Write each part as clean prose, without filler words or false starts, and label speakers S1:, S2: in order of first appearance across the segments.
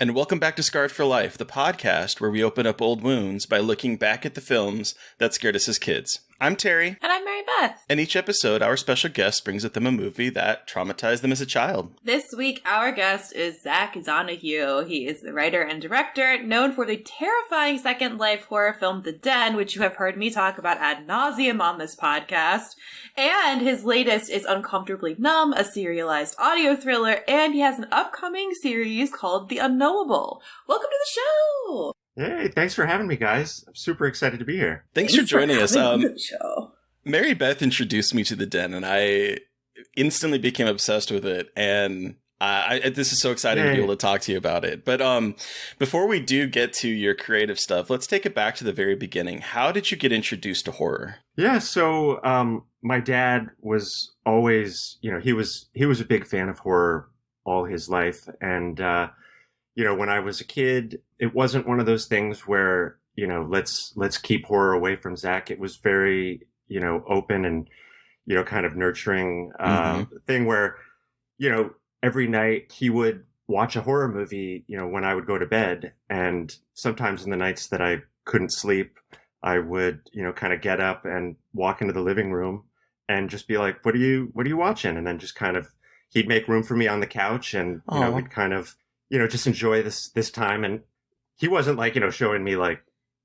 S1: And welcome back to Scarred for Life, the podcast where we open up old wounds by looking back at the films that scared us as kids. I'm Terry.
S2: And I'm Mary Beth.
S1: And each episode, our special guest brings with them a movie that traumatized them as a child.
S2: This week, our guest is Zach Donohue. He is the writer and director, known for the terrifying Second Life horror film The Den, which you have heard me talk about ad nauseum on this podcast. And his latest is Uncomfortably Numb, a serialized audio thriller, and he has an upcoming series called The Unknowable. Welcome to the show!
S3: Hey, thanks for having me, guys. I'm super excited to be here.
S1: Thanks for joining us.
S2: Show.
S1: Mary Beth introduced me to The Den, and I instantly became obsessed with it. And this is so exciting to be able to talk to you about it. But before we do get to your creative stuff, let's take it back to the very beginning. How did you get introduced to horror?
S3: Yeah, so my dad was always, he was a big fan of horror all his life, and when I was a kid, it wasn't one of those things where, let's keep horror away from Zach. It was very, open and, kind of nurturing thing where, every night he would watch a horror movie, when I would go to bed. And sometimes in the nights that I couldn't sleep, I would, kind of get up and walk into the living room and just be like, what are you watching? And then just kind of, he'd make room for me on the couch and, we'd kind of, just enjoy this time. And he wasn't like, showing me like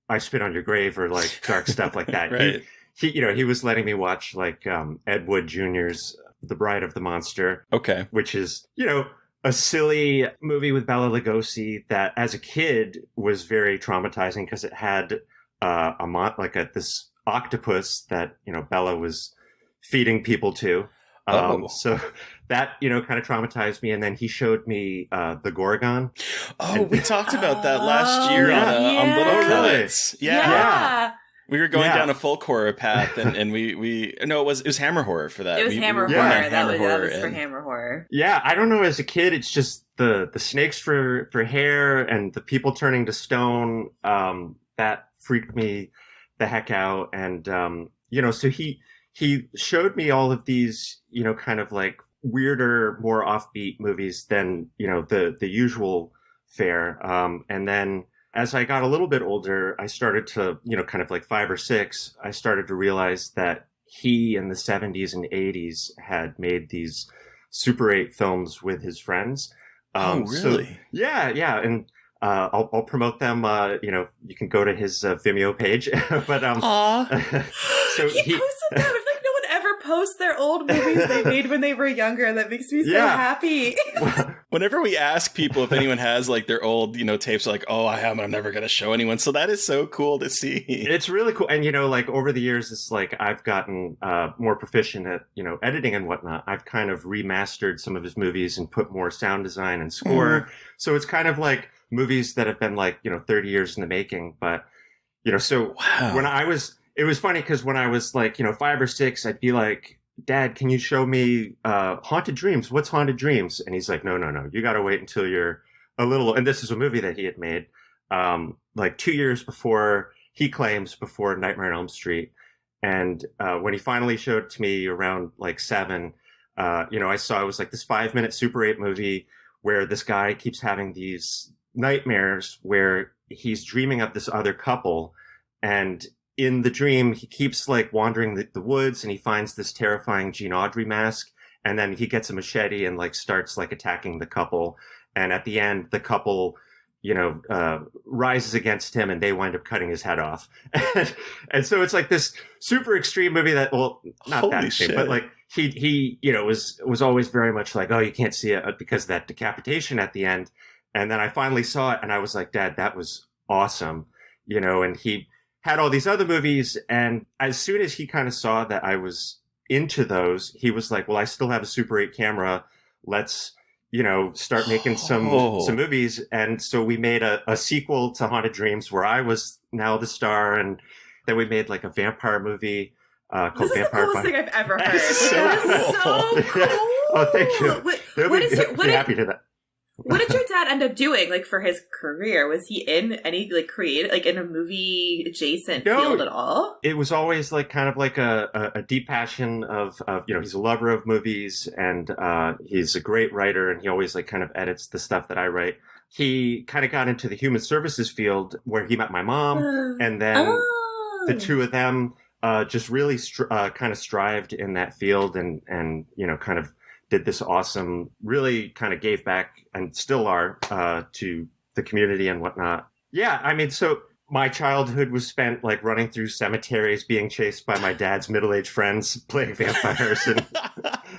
S3: I Spit on Your Grave or like dark stuff like that.
S1: Right.
S3: He was letting me watch like Ed Wood Jr.'s The Bride of the Monster. Okay. Which is, a silly movie with Bela Lugosi that as a kid was very traumatizing because it had this octopus that, Bela was feeding people to. So that, kind of traumatized me. And then he showed me The Gorgon.
S1: Oh, we talked about that last year on Little Cuts. Yeah. We were going down a folk horror path, and it was Hammer horror for that.
S2: It was Hammer horror. That was for Hammer horror.
S3: Yeah, I don't know. As a kid, it's just the snakes for hair and the people turning to stone. That freaked me the heck out. And so he showed me all of these, kind of like weirder, more offbeat movies than, the usual fare. And then as I got a little bit older, I started to, kind of like 5 or 6, I started to realize that he in the 70s and 80s had made these Super 8 films with his friends.
S1: Oh, really?
S3: So, yeah. And I'll promote them. You can go to his Vimeo page. But
S2: so he posted that. I feel like no one ever posts their old movies they made when they were younger. That makes me so happy.
S1: Whenever we ask people if anyone has like their old, tapes, like, oh, I have, I'm never going to show anyone. So that is so cool to see.
S3: It's really cool. And, like over the years, it's like I've gotten more proficient at, editing and whatnot. I've kind of remastered some of his movies and put more sound design and score. So it's kind of like movies that have been like, 30 years in the making. But, so when it was funny because when I was like, 5 or 6, I'd be like, Dad, can you show me Haunted Dreams? What's Haunted Dreams? And he's like, no. You got to wait until you're a little. And this is a movie that he had made like 2 years before, he claims, before Nightmare on Elm Street. And when he finally showed it to me around like 7, I saw it was like this 5-minute Super 8 movie where this guy keeps having these nightmares where he's dreaming of this other couple, and in the dream he keeps like wandering the woods and he finds this terrifying Gene Autry mask, and then he gets a machete and like starts like attacking the couple, and at the end the couple rises against him and they wind up cutting his head off. And so it's like this super extreme movie that, well, not
S1: Holy
S3: that extreme,
S1: shit.
S3: but like he was always very much like, oh, you can't see it because of that decapitation at the end. And then I finally saw it and I was like, Dad, that was awesome. And he had all these other movies. And as soon as he kind of saw that I was into those, he was like, well, I still have a Super 8 camera. Let's, start making some movies. And so we made a sequel to Haunted Dreams where I was now the star. And then we made like a vampire movie called
S2: This is
S3: Vampire
S2: the coolest thing I've ever heard.
S3: That is
S2: so cool.
S3: Oh, thank you.
S2: What is
S3: happy to that.
S2: What did your dad end up doing, like, for his career? Was he in any, like, creative, like, in a movie adjacent field at all?
S3: It was always like kind of like a deep passion of he's a lover of movies, and he's a great writer, and he always like kind of edits the stuff that I write. He kind of got into the human services field where he met my mom, and then the two of them just really kind of strived in that field, and kind of did this awesome, really kind of gave back, and still are, to the community and whatnot. Yeah, I mean, so my childhood was spent like running through cemeteries, being chased by my dad's middle-aged friends, playing vampires. And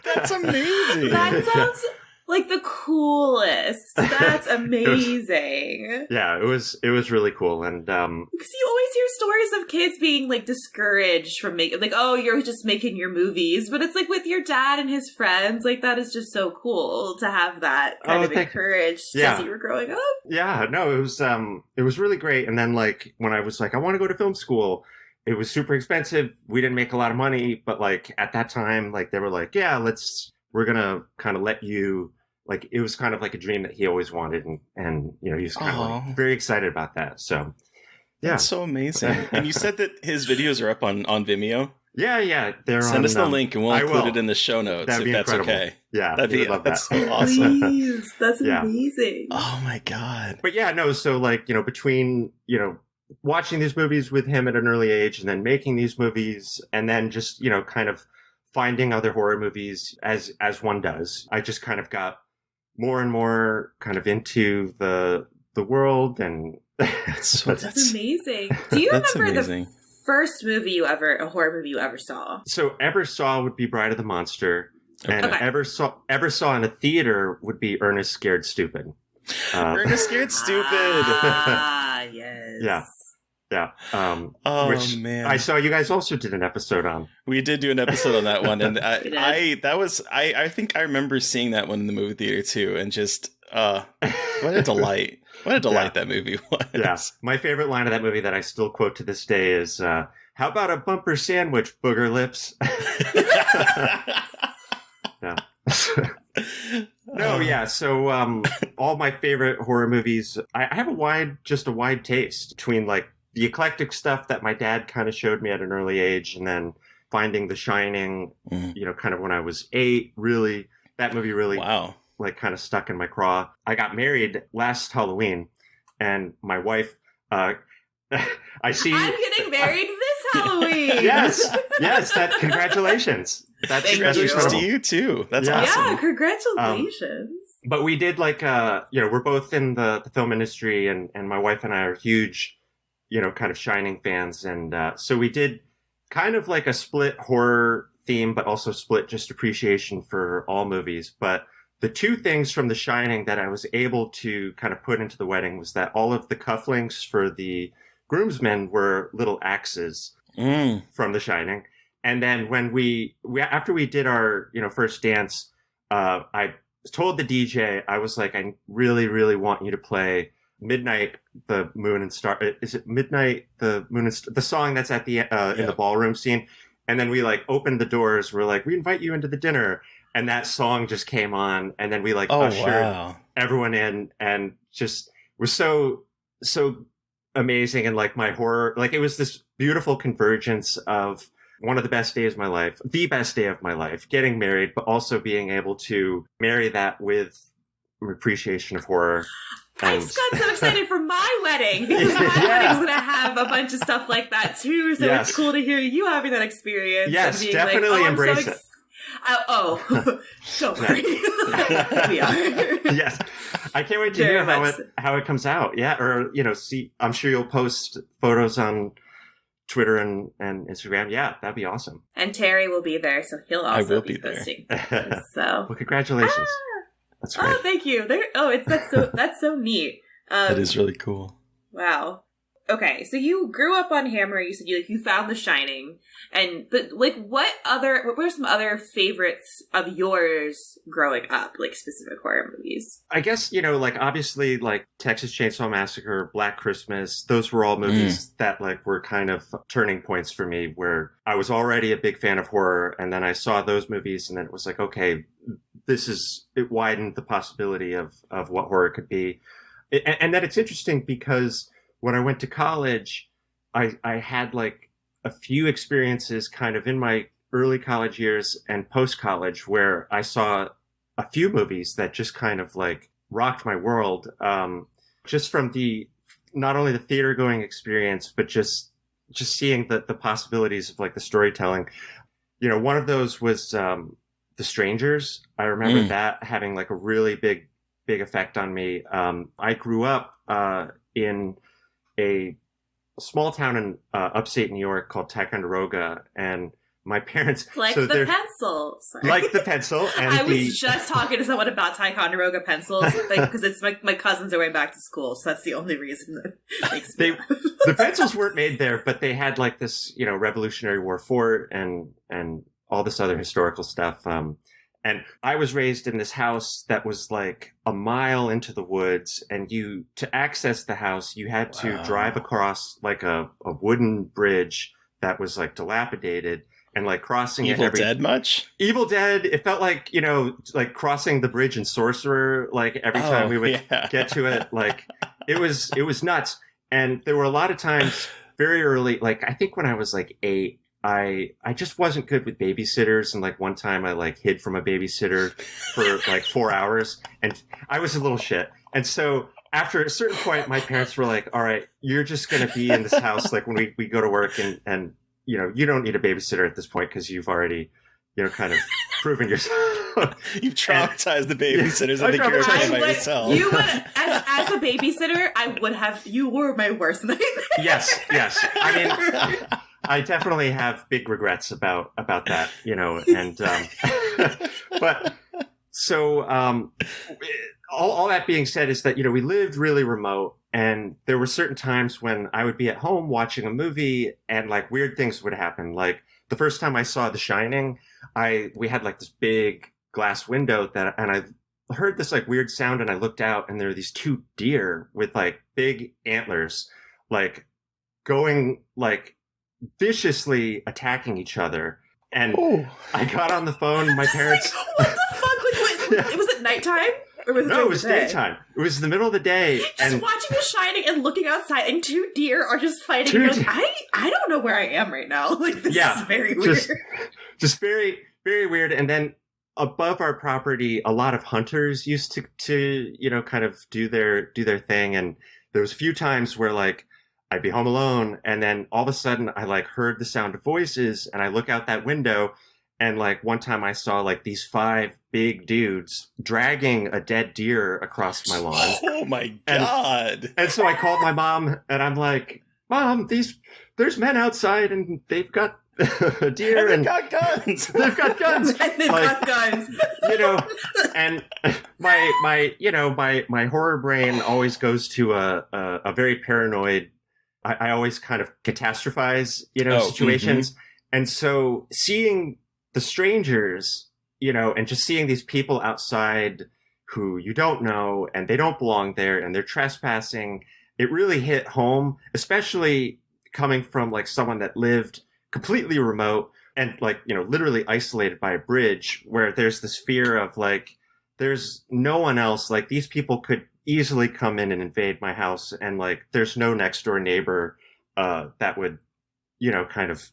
S1: That's amazing.
S2: That sounds like the coolest. That's amazing.
S3: It was really cool. And
S2: because you always hear stories of kids being like discouraged from making, like, oh, you're just making your movies, but it's like with your dad and his friends, like that is just so cool to have that kind of encouraged as you were growing up.
S3: Yeah, no, it was really great. And then like when I was like, I want to go to film school, it was super expensive. We didn't make a lot of money, but like at that time, like they were like, yeah, we're gonna kind of let you. Like, it was kind of like a dream that he always wanted, and he was kind of like very excited about that. So, yeah.
S1: That's so amazing. And you said that his videos are up on Vimeo?
S3: Yeah.
S1: Send us the link, and we'll include it in the show notes, if that's incredible. Okay.
S3: Yeah,
S1: that's so awesome.
S2: Please, that's amazing.
S1: Oh, my God.
S3: But yeah, no, so like, between, watching these movies with him at an early age, and then making these movies, and then just, kind of finding other horror movies as one does, I just kind of got more and more kind of into the world, and
S2: that's amazing. Do you remember the first a horror movie you ever saw?
S3: So ever saw would be Bride of the Monster, and ever saw in a theater would be Ernest Scared Stupid.
S1: Ernest Scared Stupid.
S2: Yes.
S3: Yeah.
S1: Which man,
S3: I saw you guys also did an episode on.
S1: We did do an episode on that one, and I think I remember seeing that one in the movie theater too, and just what a delight! What a delight that movie was.
S3: Yeah, my favorite line of that movie that I still quote to this day is, "How about a bumper sandwich, booger lips?" Yeah. No, yeah. So all my favorite horror movies, I have a wide taste between like the eclectic stuff that my dad kind of showed me at an early age, and then finding The Shining, kind of when I was 8, really, that movie really like kind of stuck in my craw. I got married last Halloween, and my wife, I see.
S2: I'm getting married this Halloween.
S3: Yes, congratulations.
S1: Congratulations to you too. That's awesome.
S2: Yeah, congratulations.
S3: But we did like, we're both in the film industry, and my wife and I are huge, kind of Shining fans. And so we did kind of like a split horror theme, but also split just appreciation for all movies. But the two things from The Shining that I was able to kind of put into the wedding was that all of the cufflinks for the groomsmen were little axes from The Shining. And then when we after we did our, first dance, I told the DJ, I was like, I really, really want you to play Midnight, the Moon and Star. Is it Midnight, the Moon and Star? The song that's at the in the ballroom scene. And then we like opened the doors. We're like, we invite you into the dinner. And that song just came on. And then we like ushered everyone in, and just was so amazing. And like my horror, like it was this beautiful convergence of one of the best days of my life, the best day of my life, getting married, but also being able to marry that with appreciation of horror.
S2: I just got so excited for my wedding, because my wedding's going to have a bunch of stuff like that too. So it's cool to hear you having that experience.
S3: Yes,
S2: and being
S3: definitely embrace it.
S2: Don't worry. We are.
S3: Yes. I can't wait to hear how it comes out. Yeah. Or, see, I'm sure you'll post photos on Twitter and Instagram. Yeah, that'd be awesome.
S2: And Terry will be there, so he'll also be posting. So,
S3: well, congratulations. That's great.
S2: Oh, thank you. That's so neat.
S1: That is really cool.
S2: Wow. Okay, so you grew up on Hammer. You said you found The Shining, but what were some other favorites of yours growing up, like specific horror movies?
S3: I guess obviously like Texas Chainsaw Massacre, Black Christmas. Those were all movies that like were kind of turning points for me, where I was already a big fan of horror, and then I saw those movies, and then it was like, okay, it widened the possibility of what horror could be. And that it's interesting because when I went to college, I had like a few experiences kind of in my early college years and post-college where I saw a few movies that just kind of like rocked my world. Just from not only the theater going experience, but just seeing the possibilities of like the storytelling. You know, one of those was The Strangers. I remember that having like a really big effect on me. I grew up in a small town in upstate New York called Ticonderoga, and my parents
S2: like the pencil. Sorry.
S3: Like the pencil. And
S2: I was just talking to someone about Ticonderoga pencils because it's my cousins are way back to school, so that's the only reason that makes me laugh.
S3: The pencils weren't made there, but they had like this, you know, Revolutionary War fort and all this other historical stuff. And I was raised in this house that was like a mile into the woods, and to access the house, you had to drive across like a wooden bridge that was like dilapidated, and like crossing
S1: Evil Dead much?
S3: Evil Dead. It felt like, you know, like crossing the bridge in Sorcerer, like every time we would get to it, like it was nuts. And there were a lot of times very early, like I think when I was like 8, I just wasn't good with babysitters, and like one time I like hid from a babysitter for like 4 hours, and I was a little shit. And so after a certain point, my parents were like, all right, you're just going to be in this house like when we go to work, and you know, you don't need a babysitter at this point because you've already, you know, kind of proven yourself.
S1: You've traumatized the babysitters. I think you're okay by yourself.
S2: You would, as a babysitter, you were my worst nightmare.
S3: Yes. I mean, I definitely have big regrets about that, you know, and but so all that being said is that, you know, we lived really remote, and there were certain times when I would be at home watching a movie and like weird things would happen. Like the first time I saw The Shining, we had like this big glass window and I heard this like weird sound, and I looked out, and there were these 2 deer with like big antlers, like going like viciously attacking each other. And I got on the phone. My parents.
S2: Like, what the fuck? Like, was it nighttime? Or was it
S3: no, it was daytime. It was the middle of the day.
S2: Just watching The Shining and looking outside, and 2 deer are just fighting. And I don't know where I am right now. Like, this is very weird.
S3: Just very, very weird. And then above our property, a lot of hunters used to you know, kind of do their thing. And there was a few times where like I'd be home alone, and then all of a sudden I like heard the sound of voices, and I look out that window, and like one time I saw like these 5 big dudes dragging a dead deer across my lawn.
S1: Oh my God.
S3: And so I called my mom, and I'm like, Mom, there's men outside, and they've got a deer,
S1: and they've got guns.
S3: They've got guns.
S2: They've got guns.
S3: You know, and my horror brain always goes to a very paranoid. I always kind of catastrophize, you know, situations. And so seeing The Strangers, you know, and just seeing these people outside who you don't know, and they don't belong there, and they're trespassing, it really hit home, especially coming from like someone that lived completely remote and like, you know, literally isolated by a bridge, where there's this fear of like, there's no one else. Like, these people could easily come in and invade my house, and like there's no next door neighbor that would, you know, kind of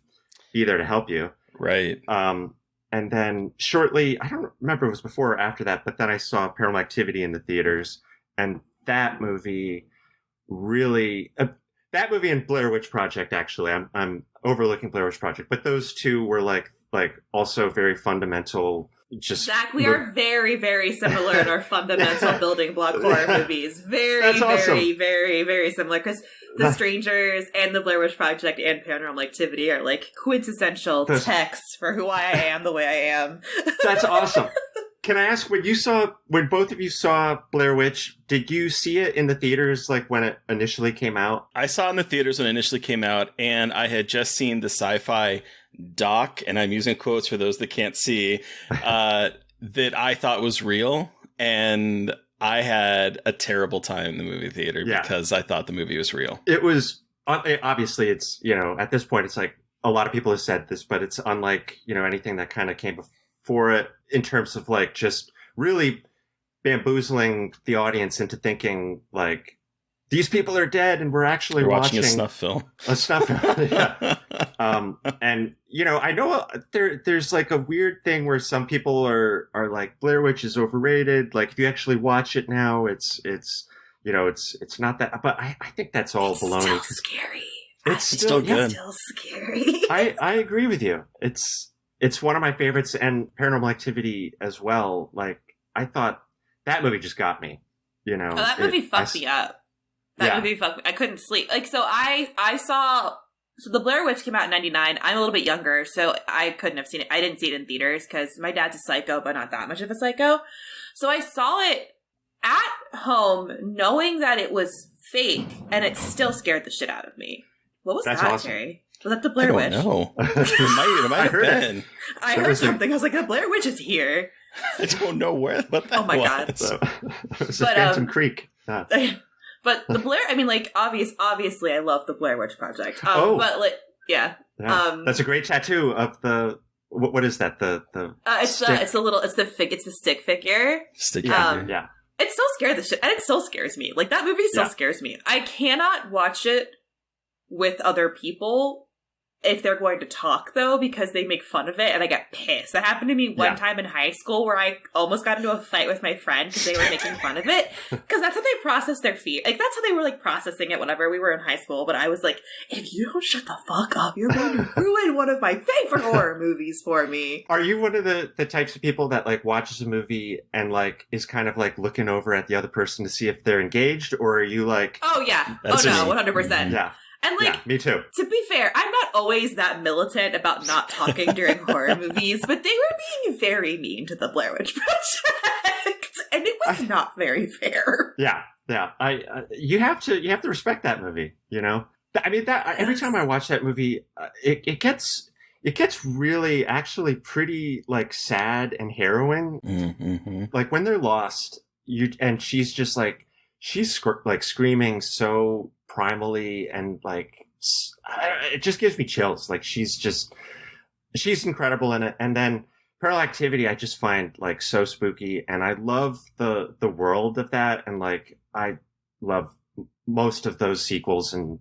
S3: be there to help you.
S1: Right.
S3: And then shortly, I don't remember if it was before or after that, but then I saw Paranormal Activity in the theaters, and that movie really that movie and Blair Witch Project, actually, I'm overlooking Blair Witch Project, but those two were like also very fundamental. Just
S2: Zach, we are very, very similar in our fundamental building block horror movies. Very,
S3: awesome.
S2: very, very, very similar. Because The Strangers and the Blair Witch Project and Paranormal Activity are like quintessential texts for who I am the way I am.
S3: That's awesome. Can I ask, when both of you saw Blair Witch, did you see it in the theaters like when it initially came out?
S1: I saw it in the theaters when it initially came out, and I had just seen the sci-fi doc, and I'm using quotes for those that can't see, that I thought was real, and I had a terrible time in the movie theater because I thought the movie was real.
S3: It was, obviously it's, you know, at this point it's like a lot of people have said this, but it's unlike, you know, anything that kind of came before it in terms of like just really bamboozling the audience into thinking like these people are dead and we're actually watching
S1: a snuff film.
S3: A snuff film, yeah. And I know there's like a weird thing where some people are like Blair Witch is overrated. Like if you actually watch it now, it's not that. But I think that's all baloney.
S2: Still scary.
S3: It's still good.
S2: It's still scary.
S3: I agree with you. It's one of my favorites, and Paranormal Activity as well. Like I thought that movie just got me.
S2: That movie fucked me up. That movie fucked me. I couldn't sleep. Like, so I saw, so the Blair Witch came out in 99. I'm a little bit younger, so I couldn't have seen it. I didn't see it in theaters because my dad's a psycho, but not that much of a psycho. So I saw it at home knowing that it was fake, and it still scared the shit out of me. What was that,
S3: awesome.
S2: Terry? Was that the Blair Witch?
S1: No. It might have been.
S2: I heard something. I was like, the Blair Witch is here.
S1: I don't know what that was.
S2: Oh my God.
S3: So, it was Phantom Creek.
S2: But the Blair, I mean, like, obviously, I love the Blair Witch Project. But like, yeah.
S3: That's a great tattoo of the. What is that?
S2: It's the stick figure.
S1: Stick figure.
S3: Yeah.
S2: It still scared the shit, and it still scares me. Like that movie still scares me. I cannot watch it with other people if they're going to talk, though, because they make fun of it, and I get pissed. That happened to me one time in high school where I almost got into a fight with my friend because they were making fun of it. Because that's how they process their fear. Like, that's how they were, like, processing it whenever we were in high school. But I was like, if you don't shut the fuck up, you're going to ruin one of my favorite horror movies for me.
S3: Are you one of the types of people that, like, watches a movie and, like, is kind of, like, looking over at the other person to see if they're engaged? Or are you, like...
S2: Oh, yeah. Oh, no, 100%.
S3: Yeah.
S2: And, like,
S3: me too.
S2: To be fair, I'm not always that militant about not talking during horror movies, but they were being very mean to the Blair Witch Project, and it was not very fair.
S3: Yeah. You have to respect that movie. I mean, every time I watch that movie, it gets really actually pretty like sad and harrowing.
S1: Mm-hmm.
S3: Like when they're lost, and she's just like like screaming so primally, and like it just gives me chills. Like she's incredible in it. And then Paranormal Activity I just find like so spooky, and I love the world of that, and like I love most of those sequels, and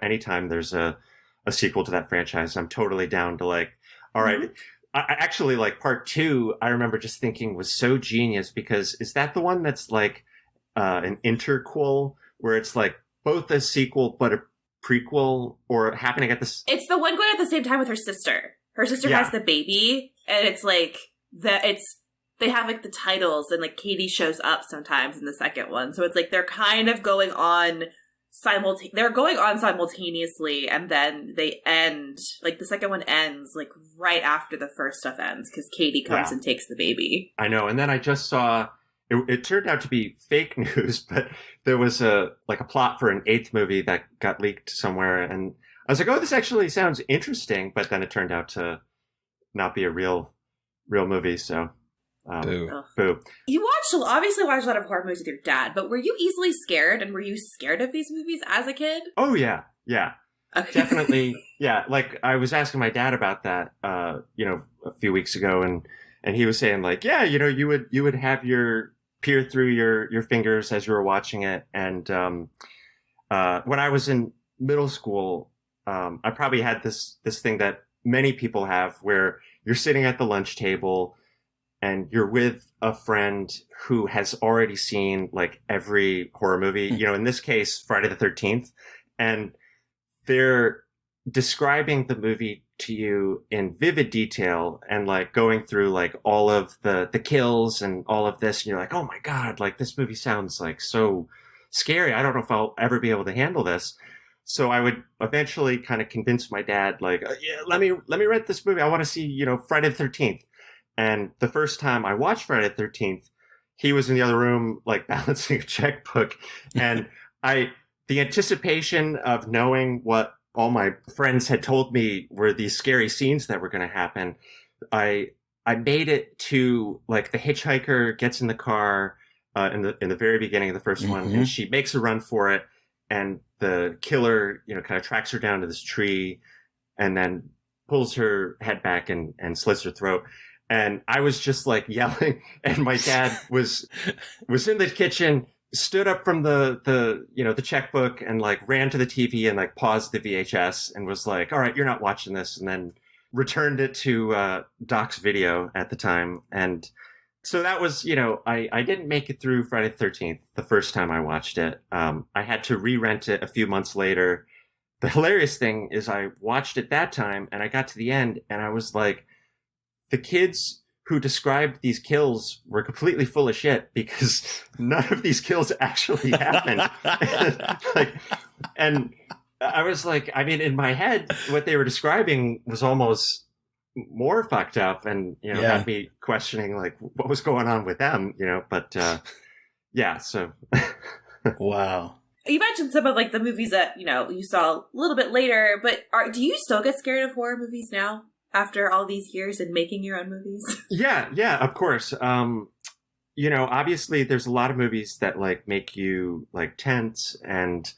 S3: anytime there's a sequel to that franchise, I'm totally down to like, all right. I actually like part 2, I remember just thinking was so genius, because is that the one that's like an interquel where it's like both a sequel but a prequel, or happening at this?
S2: It's the one going at the same time with her sister. Her sister has the baby, and it's like they have like the titles, and like Katie shows up sometimes in the second one. So it's like they're kind of going on simultaneously, and then they end, like the second one ends like right after the first stuff ends, because Katie comes and takes the baby.
S3: I know. And then I just saw it turned out to be fake news, but there was a plot for an 8th movie that got leaked somewhere, and I was like, oh, this actually sounds interesting, but then it turned out to not be a real movie. So boo.
S2: You obviously watched a lot of horror movies with your dad, but were you easily scared, and were you scared of these movies as a kid?
S3: Oh yeah. Okay. Definitely. Yeah. Like I was asking my dad about that, a few weeks ago, and he was saying like, yeah, you would have your peer through your fingers as you were watching it. And when I was in middle school, I probably had this thing that many people have, where you're sitting at the lunch table and you're with a friend who has already seen like every horror movie, in this case, Friday the 13th. And they're describing the movie to you in vivid detail, and like going through like all of the kills and all of this. And you're like, oh my God, like this movie sounds like so scary. I don't know if I'll ever be able to handle this. So I would eventually kind of convince my dad, like, yeah, let me rent this movie. I want to see, Friday the 13th. And the first time I watched Friday the 13th, he was in the other room, like balancing a checkbook. And the anticipation of knowing what all my friends had told me were these scary scenes that were going to happen, I made it to like the hitchhiker gets in the car in the very beginning of the first one, and she makes a run for it, and the killer kind of tracks her down to this tree, and then pulls her head back and slits her throat. And I was just like yelling, and my dad was in the kitchen, stood up from the checkbook and like ran to the TV and like paused the VHS and was like, all right, you're not watching this. And then returned it to Doc's Video at the time. And so that was, I didn't make it through Friday the 13th the first time I watched it. I had to re-rent it a few months later. The hilarious thing is I watched it that time and I got to the end and I was like, the kids who described these kills were completely full of shit because none of these kills actually happened. and I was like, I mean, in my head, what they were describing was almost more fucked up and, had me questioning like what was going on with them, but yeah, so.
S2: Wow. You mentioned some of like the movies that, you saw a little bit later, but do you still get scared of horror movies now? After all these years and making your own movies?
S3: Yeah, of course. Obviously there's a lot of movies that like make you like tense and,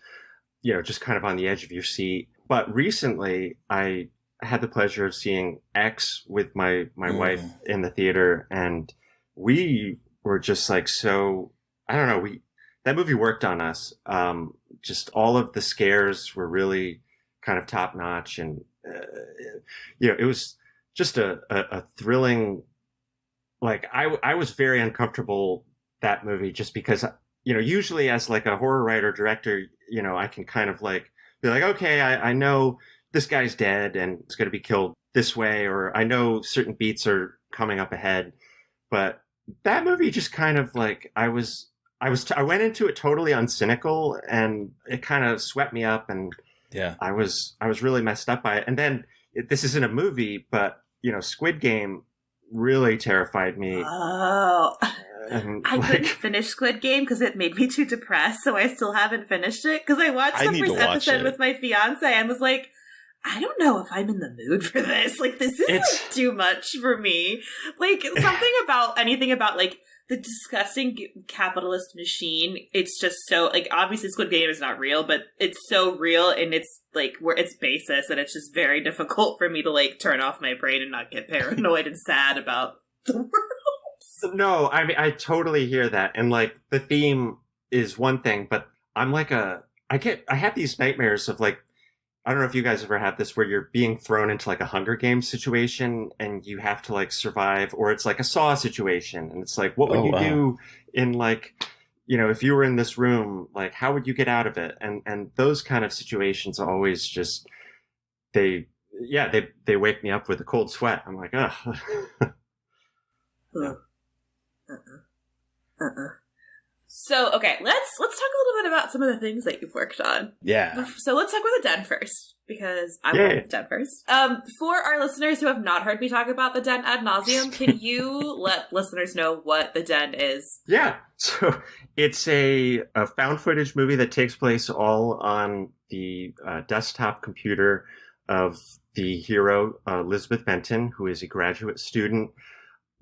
S3: just kind of on the edge of your seat. But recently I had the pleasure of seeing X with my wife in the theater, and we were just like, so, I don't know, that movie worked on us. Just all of the scares were really kind of top notch, and it was just a thrilling, like I was very uncomfortable that movie just because, usually as like a horror writer director, I can kind of like be like, okay, I know this guy's dead and it's going to be killed this way, or I know certain beats are coming up ahead. But that movie just kind of like, I went into it totally uncynical and it kind of swept me up, and yeah, I was really messed up by it. And then this isn't a movie, but Squid Game really terrified me.
S2: Oh, I couldn't finish Squid Game because it made me too depressed, so I still haven't finished it. Because I watched the first episode with my fiance and was like, I don't know if I'm in the mood for this. Like, this is like too much for me. Like, anything about like the disgusting capitalist machine. It's just so, like, obviously Squid Game is not real, but it's so real and it's like where its basis, and it's just very difficult for me to like turn off my brain and not get paranoid and sad about the world.
S3: No, I mean, I totally hear that. And like the theme is one thing, but I'm like I have these nightmares of like, I don't know if you guys ever have this where you're being thrown into like a Hunger Games situation and you have to like survive, or it's like a Saw situation. And it's like, what would you do in like, if you were in this room, like how would you get out of it? And those kind of situations always just, they wake me up with a cold sweat. I'm like, ugh.
S2: So, okay, let's talk a little bit about some of the things that you've worked on.
S1: Yeah.
S2: So let's talk about The Den first, because I want The Den first. For our listeners who have not heard me talk about The Den ad nauseum, can you let listeners know what The Den is?
S3: Yeah. So it's a found footage movie that takes place all on the desktop computer of the hero, Elizabeth Benton, who is a graduate student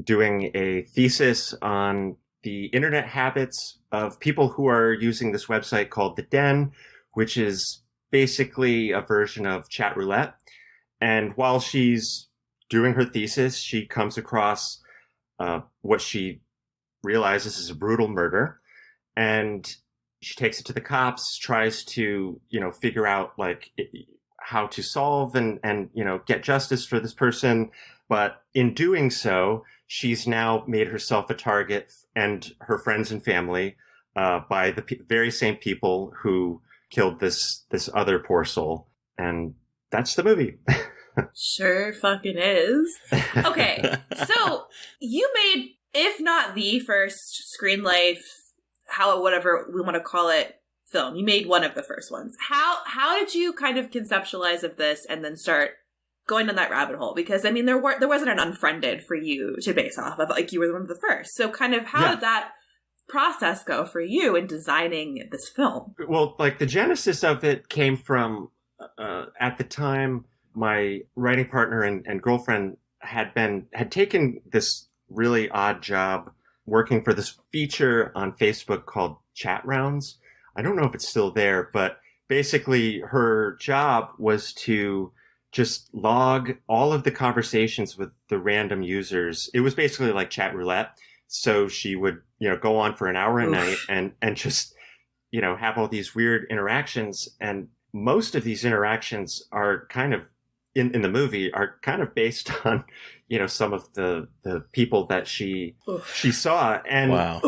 S3: doing a thesis on the internet habits of people who are using this website called The Den, which is basically a version of chat roulette. And while she's doing her thesis, she comes across what she realizes is a brutal murder. And she takes it to the cops, tries to, figure out like how to solve and get justice for this person. But in doing so, she's now made herself a target, and her friends and family, by the very same people who killed this other poor soul. And that's the movie.
S2: Sure fucking is. Okay, so you made, if not the first screenlife, whatever we want to call it, film. You made one of the first ones. How did you kind of conceptualize of this and then start going down that rabbit hole? Because I mean, there wasn't an Unfriended for you to base off of. Like, you were one of the first. So kind of how did that process go for you in designing this film?
S3: Well, like the genesis of it came from at the time my writing partner and girlfriend had taken this really odd job working for this feature on Facebook called Chat Rounds. I don't know if it's still there, but basically her job was to just log all of the conversations with the random users. It was basically like chat roulette. So she would, go on for an hour a night and just, have all these weird interactions. And most of these interactions are kind of in the movie are kind of based on, some of the people that she saw. And,
S1: wow.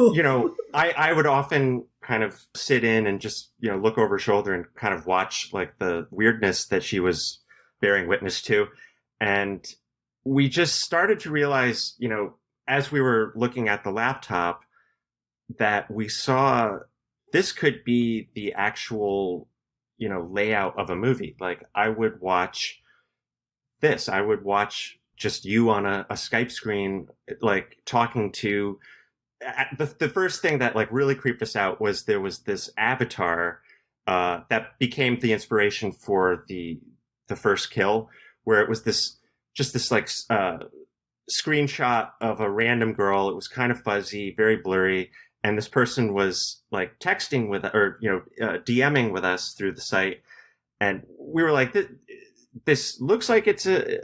S3: I would often kind of sit in and just, look over her shoulder and kind of watch like the weirdness that she was bearing witness to. And we just started to realize, as we were looking at the laptop, that we saw this could be the actual, layout of a movie. Like I would watch this. I would watch just you on a Skype screen, like talking to the first thing that like really creeped us out was there was this avatar that became the inspiration for the first kill, where it was this like screenshot of a random girl. It was kind of fuzzy, very blurry. And this person was like texting with, or, DMing with us through the site. And we were like, this looks like it's a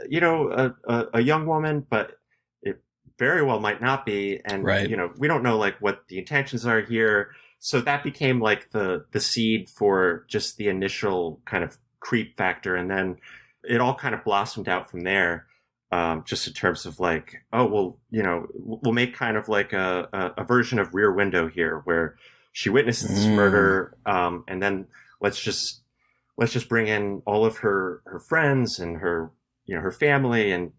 S3: young woman, but it very well might not be. And,
S1: right.
S3: We don't know like what the intentions are here. So that became like the seed for just the initial kind of creep factor. And then it all kind of blossomed out from there. Just in terms of like, oh, well, we'll make kind of like a version of Rear Window here where she witnesses this murder. And then let's just bring in all of her friends and her family, and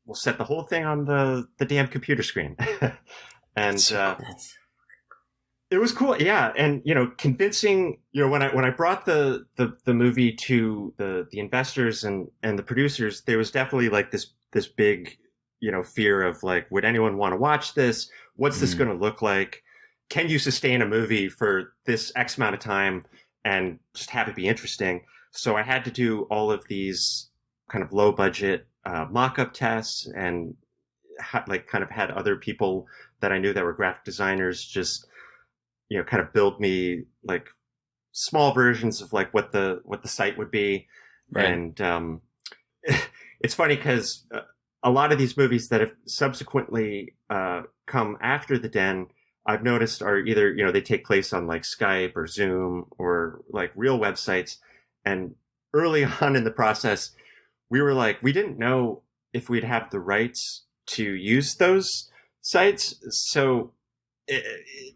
S3: we'll set the whole thing on the damn computer screen. And, it was cool. Yeah. And, convincing, when I brought the movie to the investors and the producers, there was definitely like this big, fear of like, would anyone want to watch this? What's this going to look like? Can you sustain a movie for this X amount of time and just have it be interesting? So I had to do all of these kind of low budget mock-up tests, and kind of had other people that I knew that were graphic designers just, kind of build me like small versions of like what the site would be. Right. And it's funny because a lot of these movies that have subsequently come after The Den, I've noticed are either, they take place on like Skype or Zoom or like real websites. And early on in the process, we were like, we didn't know if we'd have the rights to use those sites. So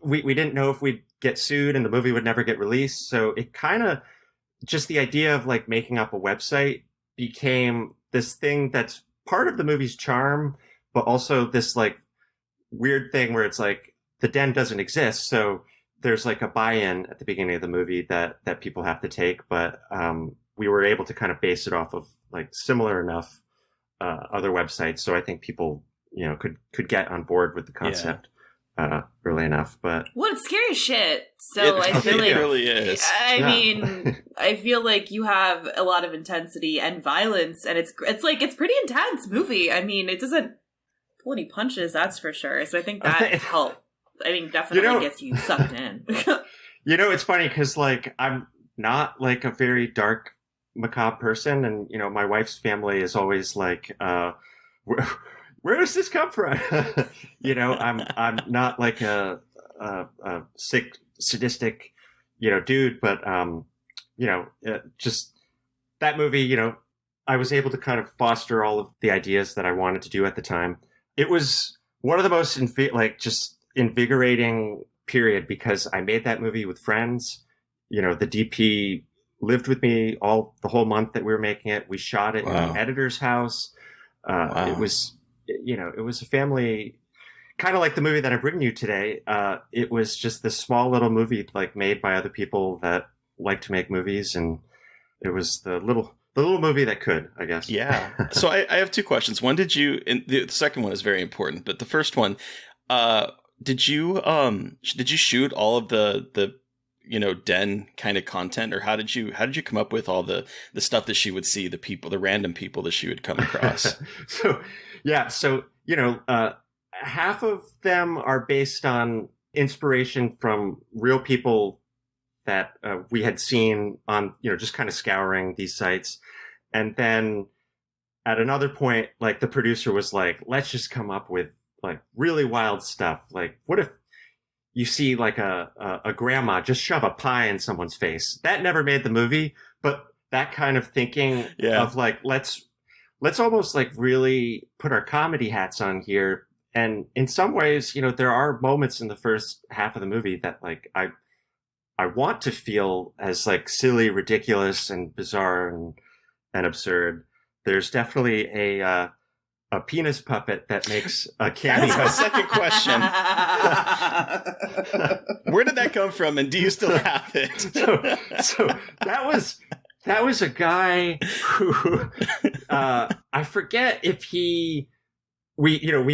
S3: we didn't know if we'd get sued and the movie would never get released. So it kind of just the idea of like making up a website became this thing that's part of the movie's charm, but also this like weird thing where it's like the den doesn't exist. So there's like a buy-in at the beginning of the movie that people have to take. But we were able to kind of base it off of like similar enough other websites. So I think people, could get on board with the concept. Yeah. Early enough, but
S2: what scary shit. So I feel like
S1: it really is.
S2: I mean, I feel like you have a lot of intensity and violence, and it's pretty intense movie. I mean, it doesn't pull any punches, that's for sure. So I think that helped. I mean, definitely gets you sucked in.
S3: It's funny because like I'm not like a very dark, macabre person, and my wife's family is always like, where does this come from? I'm not like a sick, sadistic, dude, but just that movie, I was able to kind of foster all of the ideas that I wanted to do at the time. It was one of the most just invigorating period because I made that movie with friends. The DP lived with me the whole month that we were making it. We shot it in an editor's house. It was. It was a family, kind of like the movie that I'm bringing you today. It was just this small little movie, like made by other people that like to make movies, and it was the little movie that could, I guess.
S1: Yeah. So I have two questions. One, and the second one is very important, but the first one, did you shoot all of the den kind of content, or how did you come up with all the stuff that she would see, the random people that she would come across?
S3: So half of them are based on inspiration from real people that we had seen on, just kind of scouring these sites. And then at another point, like the producer was like, let's just come up with like really wild stuff. Like, what if you see like a grandma just shove a pie in someone's face? That never made the movie, but that kind of thinking of like, let's almost like really put our comedy hats on here. And in some ways, there are moments in the first half of the movie that like I want to feel as like silly, ridiculous, and bizarre and absurd. There's definitely a penis puppet that makes a cameo.
S1: That's my second question. Where did that come from, and do you still have it?
S3: So that was a guy who I forget if we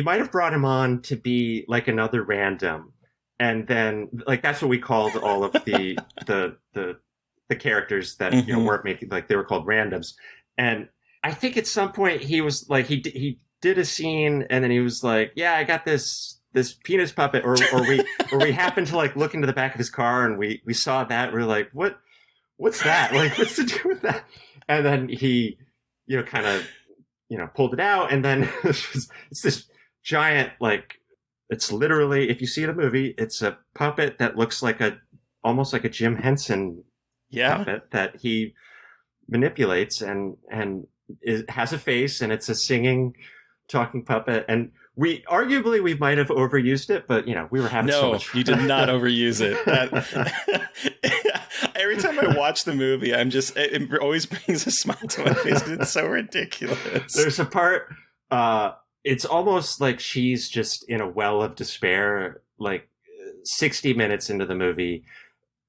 S3: might have brought him on to be like another random, and then like that's what we called all of the characters that weren't making, like they were called randoms. And I think at some point he was like he did a scene, and then he was like, yeah, I got this penis puppet, or we happened to like look into the back of his car, and we saw that, we're like, what's that, like what's to do with that? And then he kind of pulled it out, and then it's this giant, like, it's literally, if you see the movie, it's a puppet that looks like almost like a Jim Henson puppet that he manipulates, and it has a face, and it's a singing, talking puppet. And we might have overused it, but we were having so much fun.
S1: You did not overuse it. Every time I watch the movie, it always brings a smile to my face because it's so ridiculous.
S3: There's a part, it's almost like she's just in a well of despair, like 60 minutes into the movie.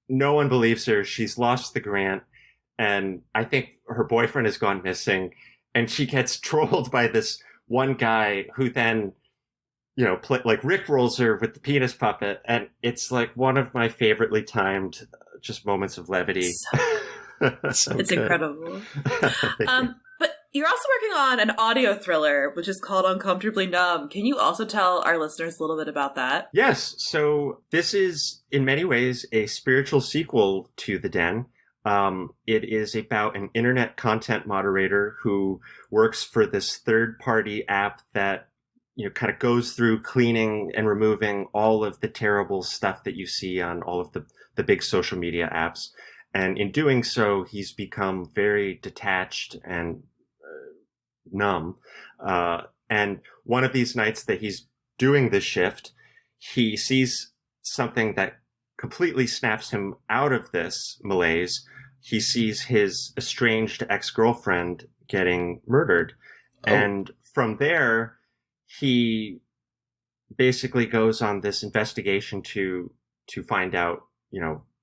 S3: No one believes her. She's lost the grant, and I think her boyfriend has gone missing, and she gets trolled by this one guy who then like rickrolls her with the penis puppet, and it's like one of my favoritely timed just moments of levity.
S2: It's incredible. But you're also working on an audio thriller, which is called Uncomfortably Numb. Can you also tell our listeners a little bit about that?
S3: Yes. So this is in many ways a spiritual sequel to The Den. It is about an internet content moderator who works for this third-party app that kind of goes through cleaning and removing all of the terrible stuff that you see on all of the big social media apps. And in doing so, he's become very detached and numb. And one of these nights that he's doing this shift, he sees something that completely snaps him out of this malaise. He sees his estranged ex-girlfriend getting murdered. Oh. And from there, he basically goes on this investigation to find out,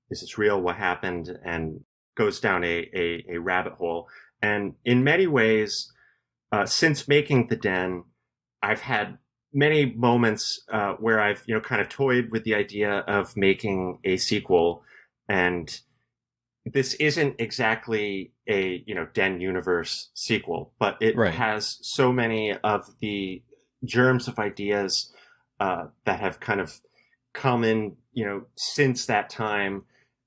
S3: is this real? What happened? And goes down a rabbit hole. And in many ways, since making The Den, I've had many moments where I've, kind of toyed with the idea of making a sequel. And this isn't exactly a, Den universe sequel, but it has so many of the germs of ideas that have kind of come in, since that time.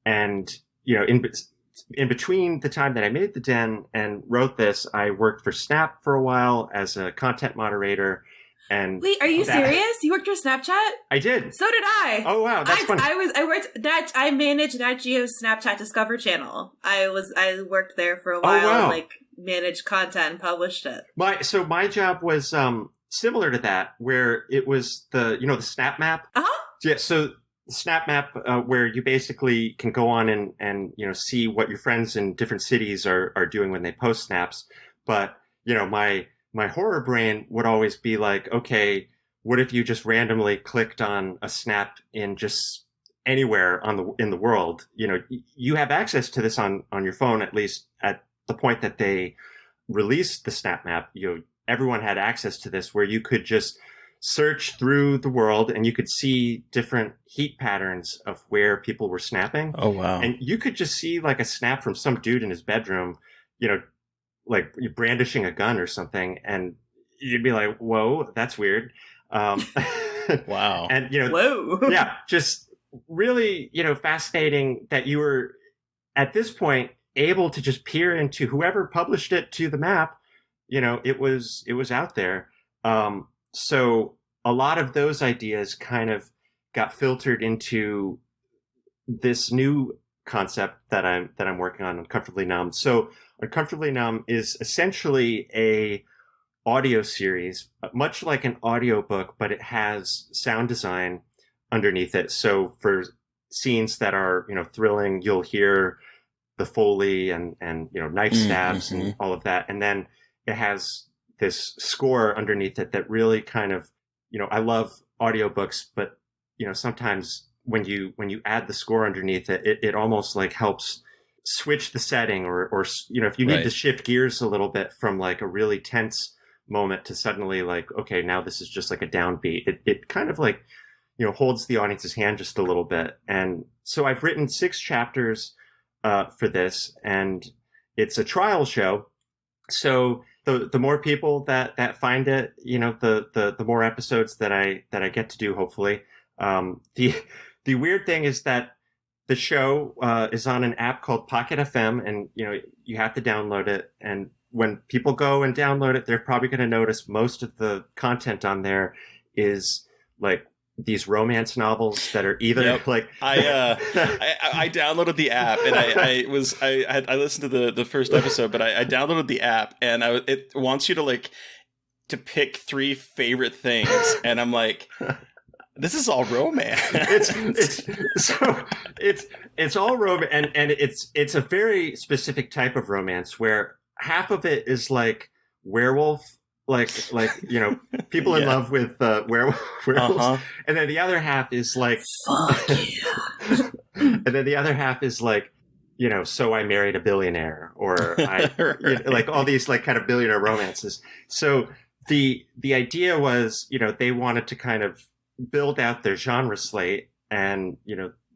S3: And, in between the time that I made The Den and wrote this, I worked for Snap for a while as a content moderator. And
S2: wait, are you serious? You worked for Snapchat?
S3: I did.
S2: So did I.
S3: Oh wow, that's funny.
S2: I managed Nat Geo's Snapchat Discover channel. I worked there for a while.
S3: Oh, wow.
S2: And, managed content and published it.
S3: My job was similar to that, where it was the Snap Map. Yeah, so Snap Map, where you basically can go on and see what your friends in different cities are doing when they post snaps. But my horror brain would always be like, okay, what if you just randomly clicked on a snap in just anywhere in the world? You have access to this on your phone, at least at the point that they released the Snap Map. Everyone had access to this, where you could just search through the world and you could see different heat patterns of where people were snapping.
S1: Oh, wow.
S3: And you could just see like a snap from some dude in his bedroom, like brandishing a gun or something. And you'd be like, whoa, that's weird.
S1: Wow.
S3: And,
S2: whoa.
S3: Yeah, just really, fascinating that you were, at this point, able to just peer into whoever published it to the map. It was out there. So a lot of those ideas kind of got filtered into this new concept that I'm working on, Uncomfortably Numb. So Uncomfortably Numb is essentially a audio series, much like an audiobook, but it has sound design underneath it. So for scenes that are, thrilling, you'll hear the Foley and knife stabs and all of that. And then it has this score underneath it that really kind of, I love audiobooks, but, sometimes when you add the score underneath it, it almost like helps switch the setting or if you need to shift gears a little bit from like a really tense moment to suddenly like, okay, now this is just like a downbeat. It kind of like, holds the audience's hand just a little bit. And so I've written 6 chapters for this, and it's a trial show. So the more people that find it, the more episodes that I get to do, hopefully. The weird thing is that the show is on an app called PocketFM, and you have to download it. And when people go and download it, they're probably going to notice most of the content on there is like these romance novels that are either like
S1: I downloaded the app, and I listened to the first episode, but I downloaded the app, and it wants you to pick 3 favorite things, and I'm like, this is all romance. It's all romance, and it's a very specific type of romance where half of it is like werewolf, like people in love with werewolves, and then the other half is like,
S2: fuck you.
S3: And then the other half is like, so I married a billionaire, or like all these like kind of billionaire romances. So the idea was, they wanted to kind of build out their genre slate, and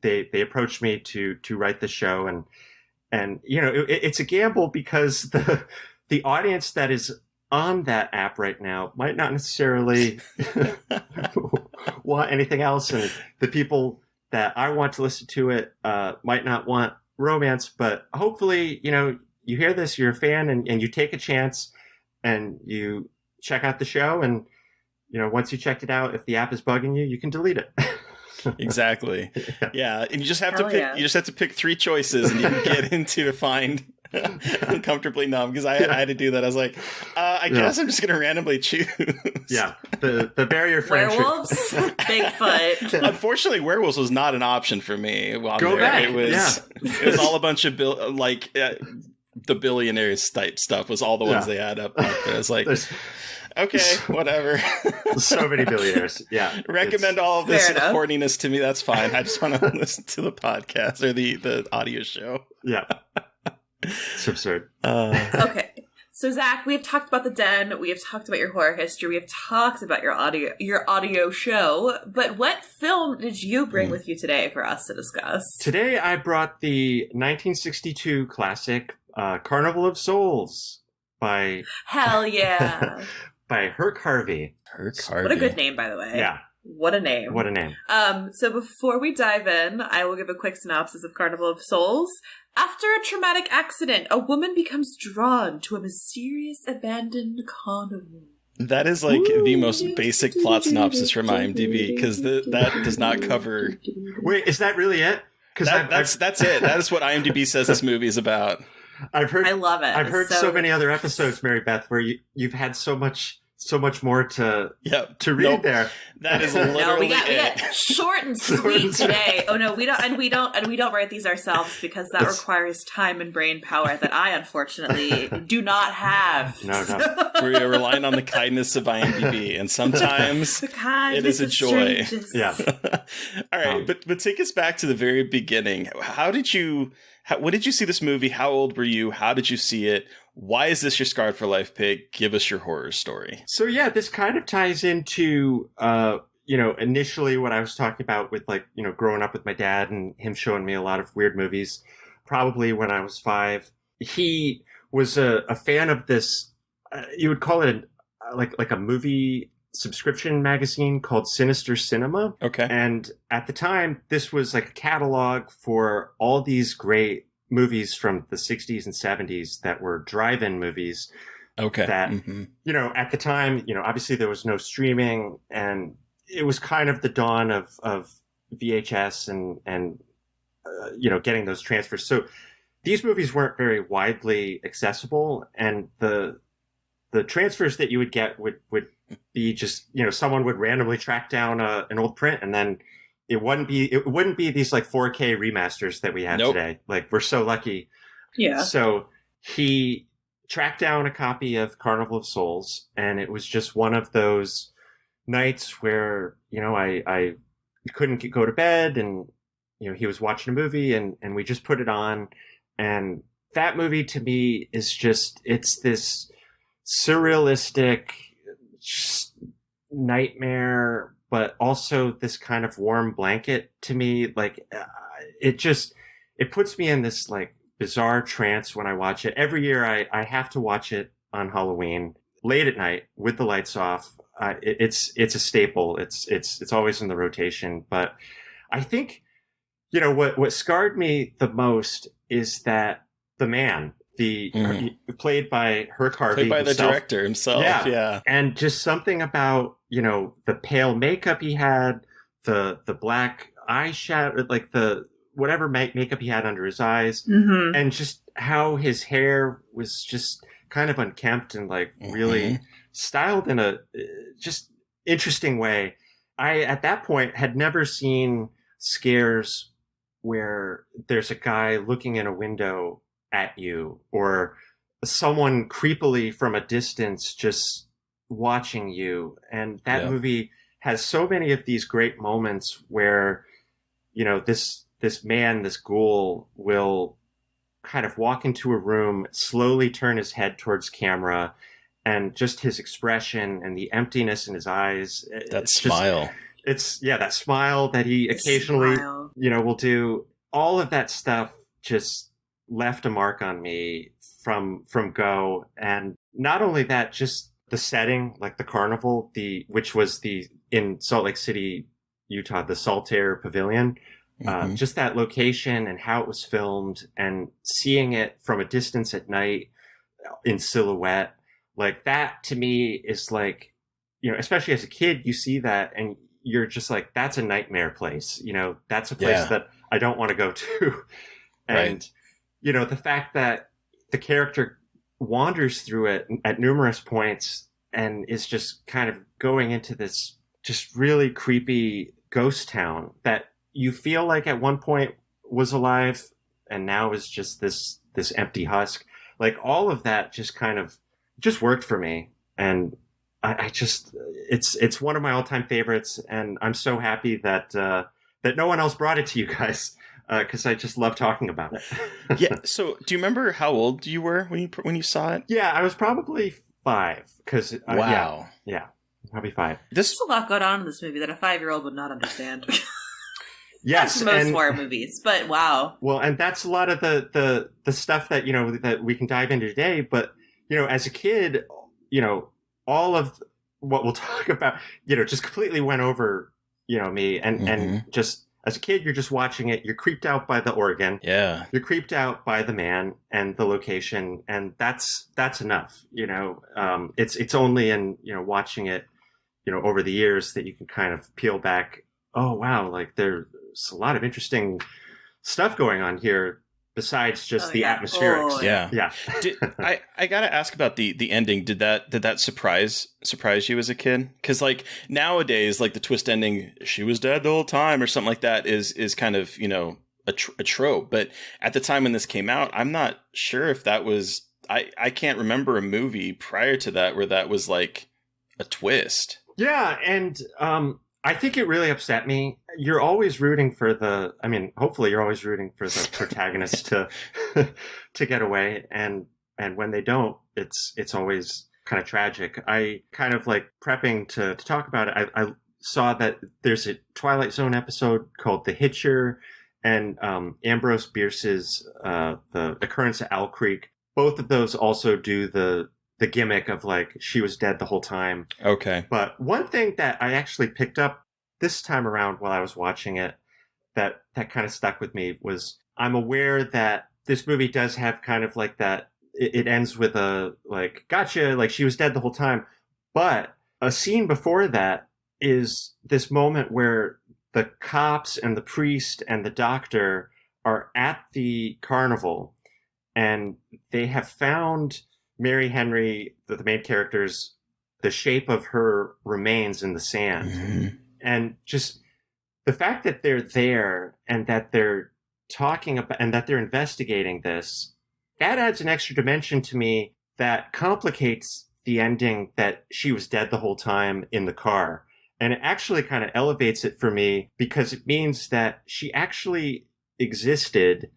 S3: they approached me to write the show, and it's a gamble because the audience that is on that app right now might not necessarily want anything else, and the people that I want to listen to it might not want romance. But hopefully, you hear this, you're a fan, and you take a chance and you check out the show, and once you checked it out, if the app is bugging you, you can delete it.
S1: Exactly. Yeah, and you just have to pick. Yeah. You just have to pick 3 choices, and you can get into to find Uncomfortably Numb. Because I had to do that. I was like, I guess I'm just going to randomly choose.
S3: Yeah, the barrier for
S2: werewolves, Bigfoot.
S1: Unfortunately, werewolves was not an option for me.
S3: Go back.
S1: It was all a bunch of the billionaires type stuff was all the ones they had up there. It's like. Okay, whatever.
S3: So many billionaires. Yeah.
S1: Recommend all of this horniness to me. That's fine. I just want to listen to the podcast or the audio show.
S3: Yeah. It's absurd.
S2: Okay. So Zach, we have talked about the Den. We have talked about your horror history. We have talked about your audio show. But what film did you bring with you today for us to discuss?
S3: Today I brought the 1962 classic Carnival of Souls by...
S2: Hell yeah.
S3: by Herc Harvey.
S2: What a good name, by the way.
S3: Yeah.
S2: What a name.
S3: What a name.
S2: So before we dive in, I will give a quick synopsis of Carnival of Souls. After a traumatic accident, a woman becomes drawn to a mysterious abandoned carnival.
S1: That is like the most basic plot synopsis from IMDb, because that does not cover...
S3: Wait, is that really it?
S1: That's it. That is what IMDb says this movie is about.
S3: I
S2: love it.
S3: I've heard so many other episodes, Mary Beth, where you've had so much more to read there.
S1: That is literally
S2: we got short and sweet today. Oh no, we don't write these ourselves because that requires time and brain power that I unfortunately do not have.
S3: No.
S1: We are relying on the kindness of IMDb, and sometimes it is a joy.
S3: Yeah.
S1: All right, but take us back to the very beginning. When did you see this movie? How old were you? How did you see it? Why is this your Scarred for Life pick? Give us your horror story.
S3: So yeah, this kind of ties into, initially what I was talking about with growing up with my dad and him showing me a lot of weird movies. Probably when I was 5, he was a fan of this, you would call it a movie subscription magazine called Sinister Cinema.
S1: Okay.
S3: And at the time, this was like a catalog for all these great movies from the 60s and 70s that were drive-in movies.
S1: Okay.
S3: That, at the time, obviously there was no streaming, and it was kind of the dawn of VHS and getting those transfers. So these movies weren't very widely accessible, and the transfers that you would get would be just, someone would randomly track down an old print, and then it wouldn't be these like 4K remasters that we have today. Like, we're so lucky.
S2: Yeah.
S3: So he tracked down a copy of Carnival of Souls, and it was just one of those nights where, I couldn't go to bed, and, he was watching a movie, and we just put it on. And that movie to me is just, it's this surrealistic nightmare, but also this kind of warm blanket to me. Like, it puts me in this like bizarre trance when I watch it. Every year I have to watch it on Halloween late at night with the lights off. It's a staple. It's always in the rotation. But I think, what scarred me the most is that the man, played by Herc Harvey,
S1: played by
S3: himself,
S1: the director himself. Yeah.
S3: And just something about, the pale makeup he had, the black eyeshadow, like the whatever makeup he had under his eyes, and just how his hair was just kind of unkempt and like really styled in a just interesting way. I, at that point, had never seen scares where there's a guy looking in a window at you, or someone creepily from a distance just watching you. And that movie has so many of these great moments where, this man, this ghoul, will kind of walk into a room, slowly turn his head towards camera, and just his expression and the emptiness in his eyes.
S1: That smile.
S3: That smile that he occasionally, will do. All of that stuff just left a mark on me from go. And not only that, just the setting, like the carnival, which was in Salt Lake City, Utah, the Saltair Pavilion. Just that location and how it was filmed, and seeing it from a distance at night in silhouette, like that to me is like, especially as a kid, you see that and you're just like, that's a nightmare place. That's a place that I don't want to go to. And, the fact that the character wanders through it at numerous points and is just kind of going into this just really creepy ghost town that you feel like at one point was alive and now is just this empty husk. Like, all of that just kind of just worked for me. And I just, it's one of my all-time favorites. And I'm so happy that no one else brought it to you guys, because I just love talking about it.
S1: Yeah. So do you remember how old you were when you saw it?
S3: Yeah, I was probably 5. Because
S1: wow.
S3: Yeah, probably 5.
S2: There's a lot going on in this movie that a 5-year-old would not understand.
S3: Yes,
S2: that's most horror movies, but wow.
S3: Well, and that's a lot of the stuff that that we can dive into today. But as a kid, all of what we'll talk about, just completely went over me, and just as a kid, you're just watching it. You're creeped out by the organ.
S1: Yeah.
S3: You're creeped out by the man and the location, and that's enough. It's only in watching it, over the years that you can kind of peel back. Oh wow, like there's a lot of interesting stuff going on here besides just the atmospherics.
S1: Yeah. I gotta ask about the ending. Did that surprise you as a kid? Because like nowadays, like the twist ending, she was dead the whole time or something like that is kind of a trope. But at the time when this came out, I'm not sure if that was. I can't remember a movie prior to that where that was like a twist. Yeah, and I think it really upset me. You're always rooting for hopefully you're always rooting for the protagonist to get away. And when they don't, it's always kind of tragic. I kind of like prepping to talk about it. I saw that there's a Twilight Zone episode called The Hitcher, and Ambrose Bierce's The Occurrence at Owl Creek. Both of those also do the gimmick of like she was dead the whole time. Okay.
S3: But one thing that I actually picked up this time around while I was watching it that kind of stuck with me was I'm aware that this movie does have kind of like that. It ends with a like, gotcha, like she was dead the whole time. But a scene before that is this moment where the cops and the priest and the doctor are at the carnival, and they have found Mary Henry, the main character's, the shape of her remains in the sand.
S1: Mm-hmm.
S3: And just the fact that they're there and that they're talking about and that they're investigating this, that adds an extra dimension to me that complicates the ending that she was dead the whole time in the car. And it actually kind of elevates it for me because it means that she actually existed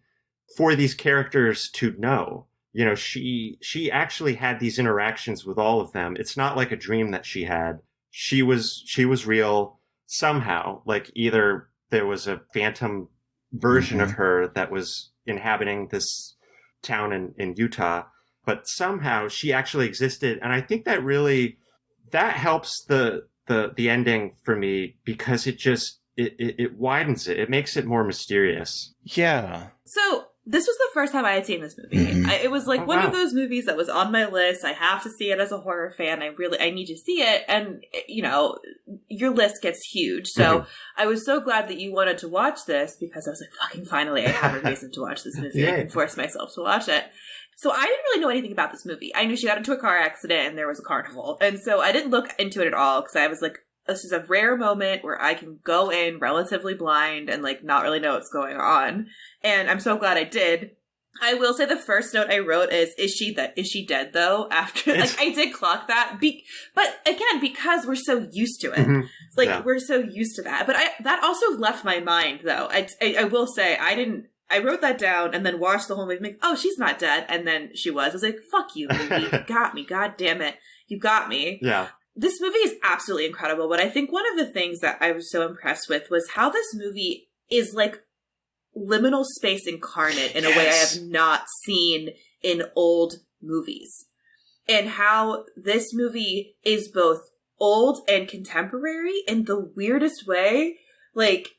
S3: for these characters to know. You know, she actually had these interactions with all of them. It's not like a dream that she had. She was real somehow. Like either there was a phantom version of her that was inhabiting this town in Utah, but somehow she actually existed. And I think that really, that helps the ending for me because it widens it. It makes it more mysterious.
S1: Yeah.
S2: So this was the first time I had seen this movie.
S1: Mm-hmm.
S2: It was like one of those movies that was on my list. I have to see it as a horror fan. I need to see it. And, you know, your list gets huge. So I was so glad that you wanted to watch this because I was like, fucking finally, I have a reason to watch this movie. I can force myself to watch it. So I didn't really know anything about this movie. I knew she got into a car accident and there was a carnival. And so I didn't look into it at all because I was like, this is a rare moment where I can go in relatively blind and like not really know what's going on. And I'm so glad I did. I will say the first note I wrote is she dead though? After like I did clock that. But again, because we're so used to it. It's like we're so used to that. But that also left my mind though. I will say I wrote that down and then watched the whole movie. Like, oh, she's not dead. And then she was. I was like, fuck you, movie. You got me. God damn it. You got me.
S3: Yeah.
S2: This movie is absolutely incredible. But I think one of the things that I was so impressed with was how this movie is like liminal space incarnate in a way I have not seen in old movies. And how this movie is both old and contemporary in the weirdest way. Like,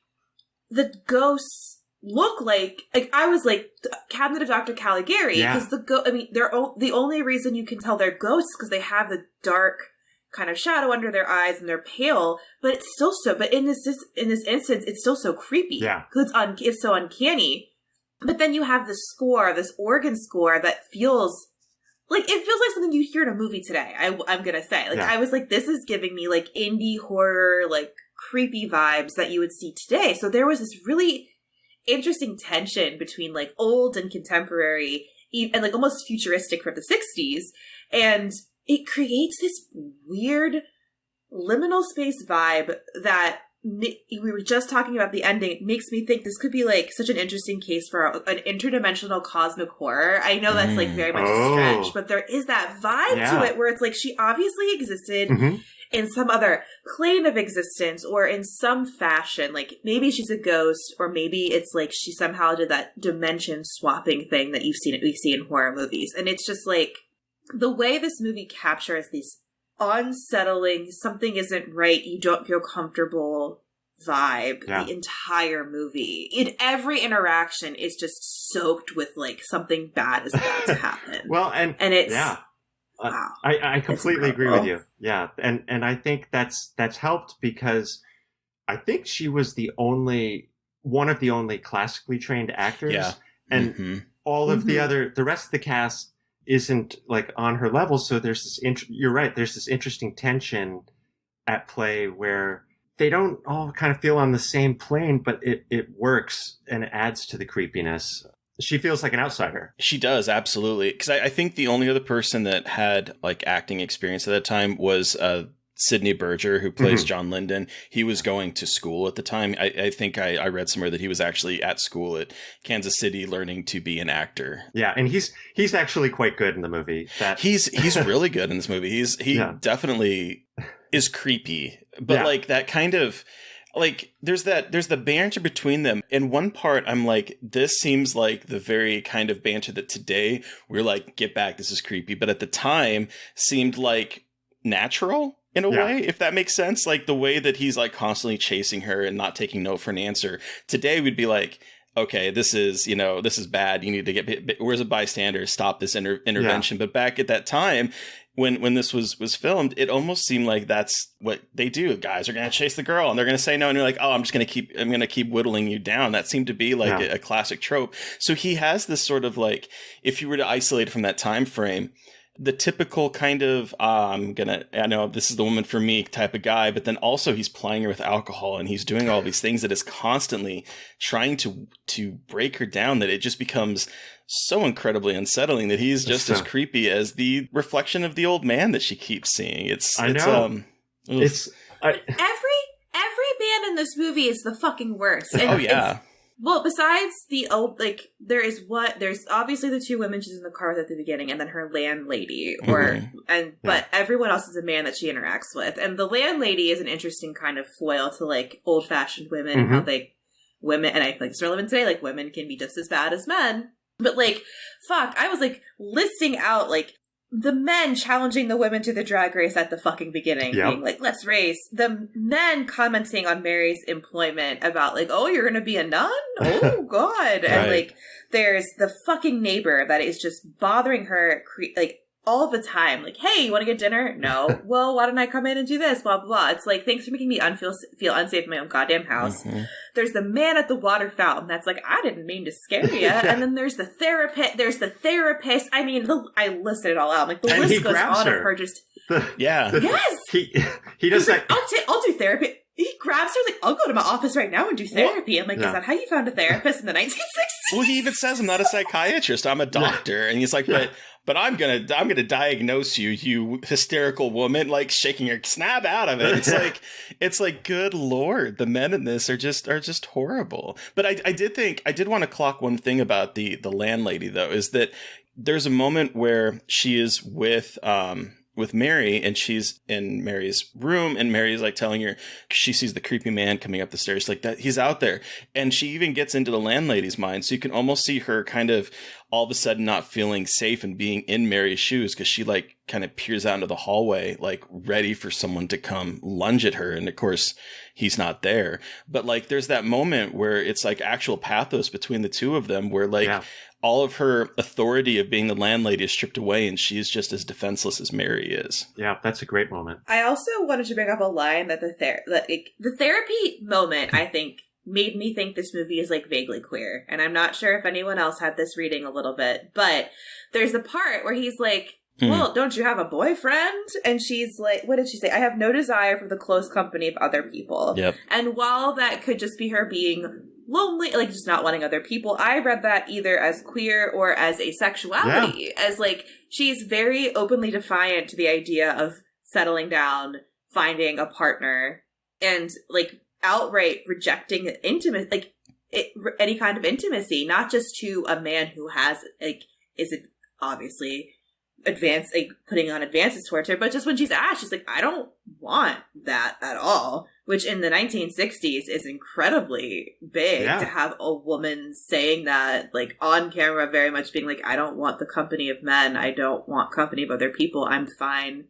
S2: the ghosts look like I was like Cabinet of Dr. Caligari because they're the only reason you can tell they're ghosts because they have the dark kind of shadow under their eyes and they're pale, but it's still but in this instance it's still so creepy because it's so uncanny. But then you have this organ score that feels like something you hear in a movie today. I'm gonna say I was like, this is giving me like indie horror, like creepy vibes that you would see today. So there was this really interesting tension between like old and contemporary and like almost futuristic from the 60s, and it creates this weird liminal space vibe that we were just talking about the ending. It makes me think this could be like such an interesting case for an interdimensional cosmic horror. I know that's like very much a stretch, but there is that vibe to it where it's like she obviously existed in some other plane of existence or in some fashion. Like maybe she's a ghost, or maybe it's like she somehow did that dimension swapping thing that we see in horror movies. And it's just like the way this movie captures these unsettling, something isn't right, you don't feel comfortable vibe the entire movie. In every interaction is just soaked with like something bad is about to happen.
S3: Well, and it's wow. I completely agree with you. Yeah. And I think that's helped because I think she was one of the only classically trained actors. Yeah. And all of the rest of the cast isn't like on her level. So there's this, you're right. There's this interesting tension at play where they don't all kind of feel on the same plane, but it works and it adds to the creepiness. She feels like an outsider. She
S1: does, absolutely. Because I think the only other person that had like acting experience at that time was Sidney Berger, who plays John Linden. He was going to school at the time. I think I read somewhere that he was actually at school at Kansas City learning to be an actor.
S3: Yeah, and he's actually quite good in the movie.
S1: He's really good in this movie. He definitely is creepy, but like that kind of like there's the banter between them. In one part, I'm like, this seems like the very kind of banter that today we're like, get back, this is creepy. But at the time seemed like natural in a way, if that makes sense. Like the way that he's like constantly chasing her and not taking no for an answer. Today we'd be like, okay, this is bad. You need to where's a bystander? Stop this intervention. Yeah. But back at that time, when this was filmed, it almost seemed like that's what they do. Guys are going to chase the girl and they're going to say no. And you're like, oh, I'm going to keep whittling you down. That seemed to be like a classic trope. So he has this sort of like, if you were to isolate it from that time frame, the typical kind of, I know this is the woman for me type of guy, but then also he's plying her with alcohol and he's doing all these things that is constantly trying to break her down, that it just becomes so incredibly unsettling that he's just as creepy as the reflection of the old man that she keeps seeing.
S2: Every man in this movie is the fucking worst. And well, besides the old, like, there's obviously the two women she's in the car with at the beginning, and then her landlady, but everyone else is a man that she interacts with. And the landlady is an interesting kind of foil to, like, old-fashioned women, and how women, and I think it's relevant today, like, women can be just as bad as men. But, like, fuck, I was, like, listing out, like, the men challenging the women to the drag race at the fucking beginning, being like, let's race. The men commenting on Mary's employment about, like, oh, you're gonna be a nun? Oh, God. And, like, there's the fucking neighbor that is just bothering her, like, all the time. Like, hey, you want to get dinner? No. Well, why don't I come in and do this? Blah, blah, blah. It's like, thanks for making me feel unsafe in my own goddamn house. There's the man at the water fountain that's like, I didn't mean to scare you. And then there's the therapist. I mean, I listed it all out. Like, the list goes on of her just... Yes!
S3: He does
S2: like, I'll do therapy. He grabs her, like, I'll go to my office right now and do therapy. I'm like, is that how you found a therapist in the 1960s?
S1: Well, he even says, I'm not a psychiatrist, I'm a doctor. And he's like, but I'm gonna diagnose you, you hysterical woman, like shaking your snap out of it. It's like, good Lord, the men in this are just horrible. But I did want to clock one thing about the landlady, though, is that there's a moment where she is with Mary, and she's in Mary's room, and Mary's like telling her, she sees the creepy man coming up the stairs, like that he's out there. And she even gets into the landlady's mind. So you can almost see her kind of all of a sudden not feeling safe and being in Mary's shoes, because she like kind of peers out into the hallway, like ready for someone to come lunge at her. And of course he's not there. But like, there's that moment where it's like actual pathos between the two of them, where like, all of her authority of being the landlady is stripped away, and she is just as defenseless as Mary is.
S3: Yeah, that's a great moment.
S2: I also wanted to bring up a line that the therapy moment, I think, made me think this movie is, like, vaguely queer. And I'm not sure if anyone else had this reading a little bit, but there's a part where he's like, well, don't you have a boyfriend? And she's like, what did she say? I have no desire for the close company of other people.
S1: Yep.
S2: And while that could just be her being lonely, like just not wanting other people, I read that either as queer or as asexuality, as like she's very openly defiant to the idea of settling down, finding a partner, and like outright rejecting intimacy, like any kind of intimacy, not just to a man who has like isn't obviously putting on advances towards her, but just when she's asked, she's like, I don't want that at all. Which in the 1960s is incredibly big to have a woman saying that, like, on camera, very much being like, I don't want the company of men. I don't want company of other people. I'm fine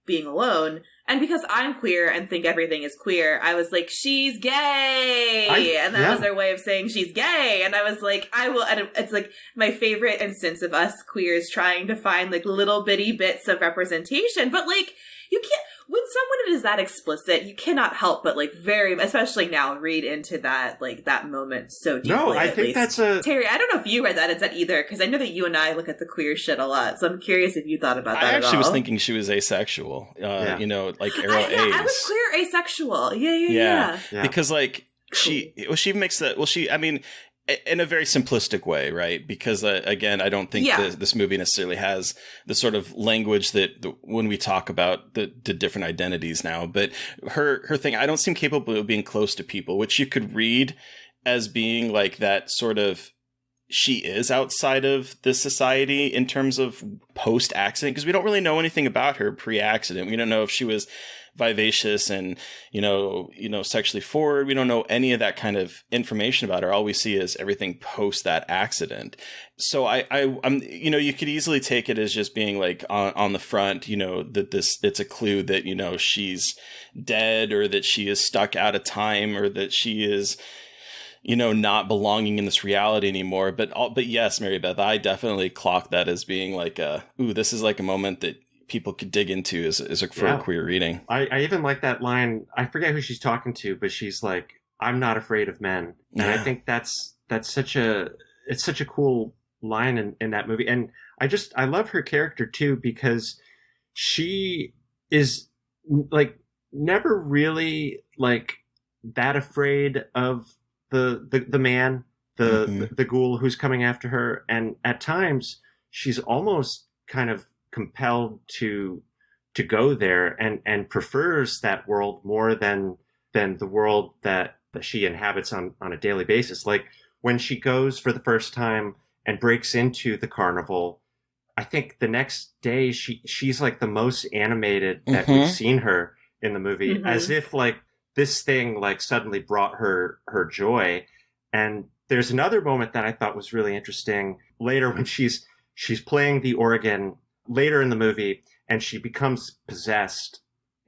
S2: being alone. And because I'm queer and think everything is queer, I was like, she's gay! And that was their way of saying she's gay. And I was like, I will, and it's like my favorite instance of us queers trying to find like little bitty bits of representation. But like, you can't, when someone is that explicit, you cannot help but like especially now, read into that, like that moment so deeply.
S3: No, I think that's
S2: Terry, I don't know if you read that as that either, because I know that you and I look at the queer shit a lot. So I'm curious if you thought about that at all.
S1: I actually was thinking she was asexual, you know, like Arrow A's.
S2: I was queer asexual. Yeah.
S1: Because like she makes that, I mean, in a very simplistic way, right? Because again, I don't think this movie necessarily has the sort of language that when we talk about the different identities now, but her thing, I don't seem capable of being close to people, which you could read as being like that sort of, she is outside of this society in terms of post-accident, because we don't really know anything about her pre-accident. We don't know if she was vivacious and, you know, sexually forward. We don't know any of that kind of information about her. All we see is everything post that accident. So I'm, you know, you could easily take it as just being like on the front, you know, that it's a clue that, you know, she's dead, or that she is stuck out of time, or that she is not belonging in this reality anymore. But yes, Mary Beth, I definitely clock that as being like this is like a moment that people could dig into for a queer reading.
S3: I even like that line. I forget who she's talking to, but she's like, "I'm not afraid of men," and I think that's such a cool line in that movie. And I love her character too, because she is like never really like that afraid of the man, the ghoul who's coming after her, and at times she's almost kind of compelled to go there and prefers that world more than the world that she inhabits on a daily basis. Like when she goes for the first time and breaks into the carnival, I think the next day she's like the most animated that we've seen her in the movie, as if like this thing like suddenly brought her joy. And there's another moment that I thought was really interesting later when she's playing the organ later in the movie, and she becomes possessed,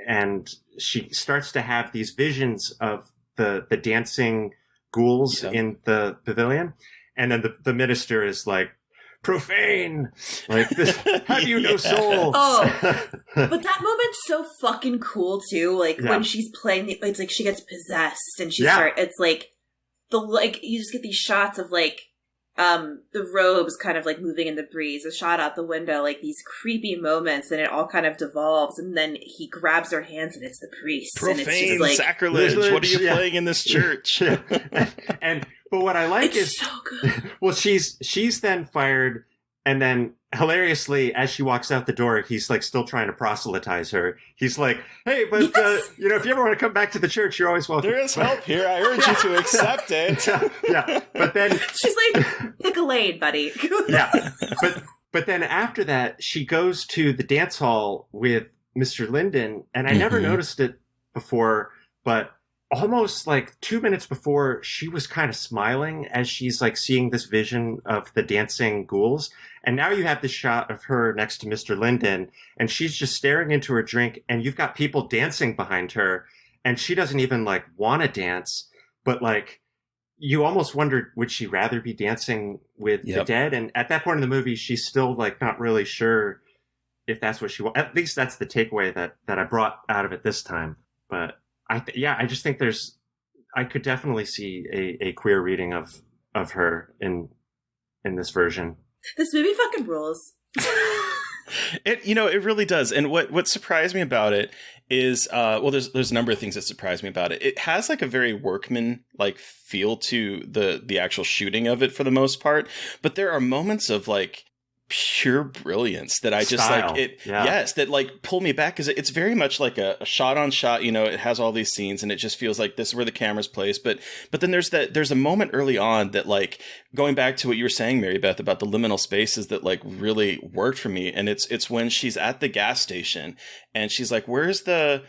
S3: and she starts to have these visions of the dancing ghouls in the pavilion. And then the minister is like, profane, like this, have you no soul?
S2: But that moment's so fucking cool too. Like when she's playing, it's like she gets possessed and it's like you just get these shots of like the robes kind of like moving in the breeze, a shot out the window, like these creepy moments, and it all kind of devolves, and then he grabs her hands and it's the priest.
S1: Profane,
S2: and it's just like,
S1: sacrilege, what are you playing in this church?
S3: But what I like is
S2: so good.
S3: Well, she's then fired, and then hilariously, as she walks out the door, he's like still trying to proselytize her. He's like, "Hey, but if you ever want to come back to the church, you're always welcome.
S1: There is help here. I urge you to accept it."
S3: But then
S2: she's like, "Pick a lane, buddy."
S3: But then after that, she goes to the dance hall with Mr. Linden, and I never noticed it before, but almost like 2 minutes before, she was kind of smiling as she's like seeing this vision of the dancing ghouls. And now you have this shot of her next to Mr. Linden, and she's just staring into her drink, and you've got people dancing behind her, and she doesn't even like want to dance, but like you almost wondered, would she rather be dancing with the dead? And at that point in the movie, she's still like not really sure if that's what she wants. At least that's the takeaway that I brought out of it this time. But I just think I could definitely see a queer reading of her in this version.
S2: This movie fucking rules.
S1: It really does. And what surprised me about it is, there's a number of things that surprised me about it. It has like a very workman like feel to the actual shooting of it for the most part, but there are moments of like pure brilliance that I just
S3: Style.
S1: like it.
S3: Yeah.
S1: Yes, that like pull me back, because it's very much like a shot on shot. It has all these scenes, and it just feels like this is where the camera's placed. But then there's a moment early on that, like, going back to what you were saying, Mary Beth, about the liminal spaces that like really worked for me, and it's when she's at the gas station and she's like, "Where's the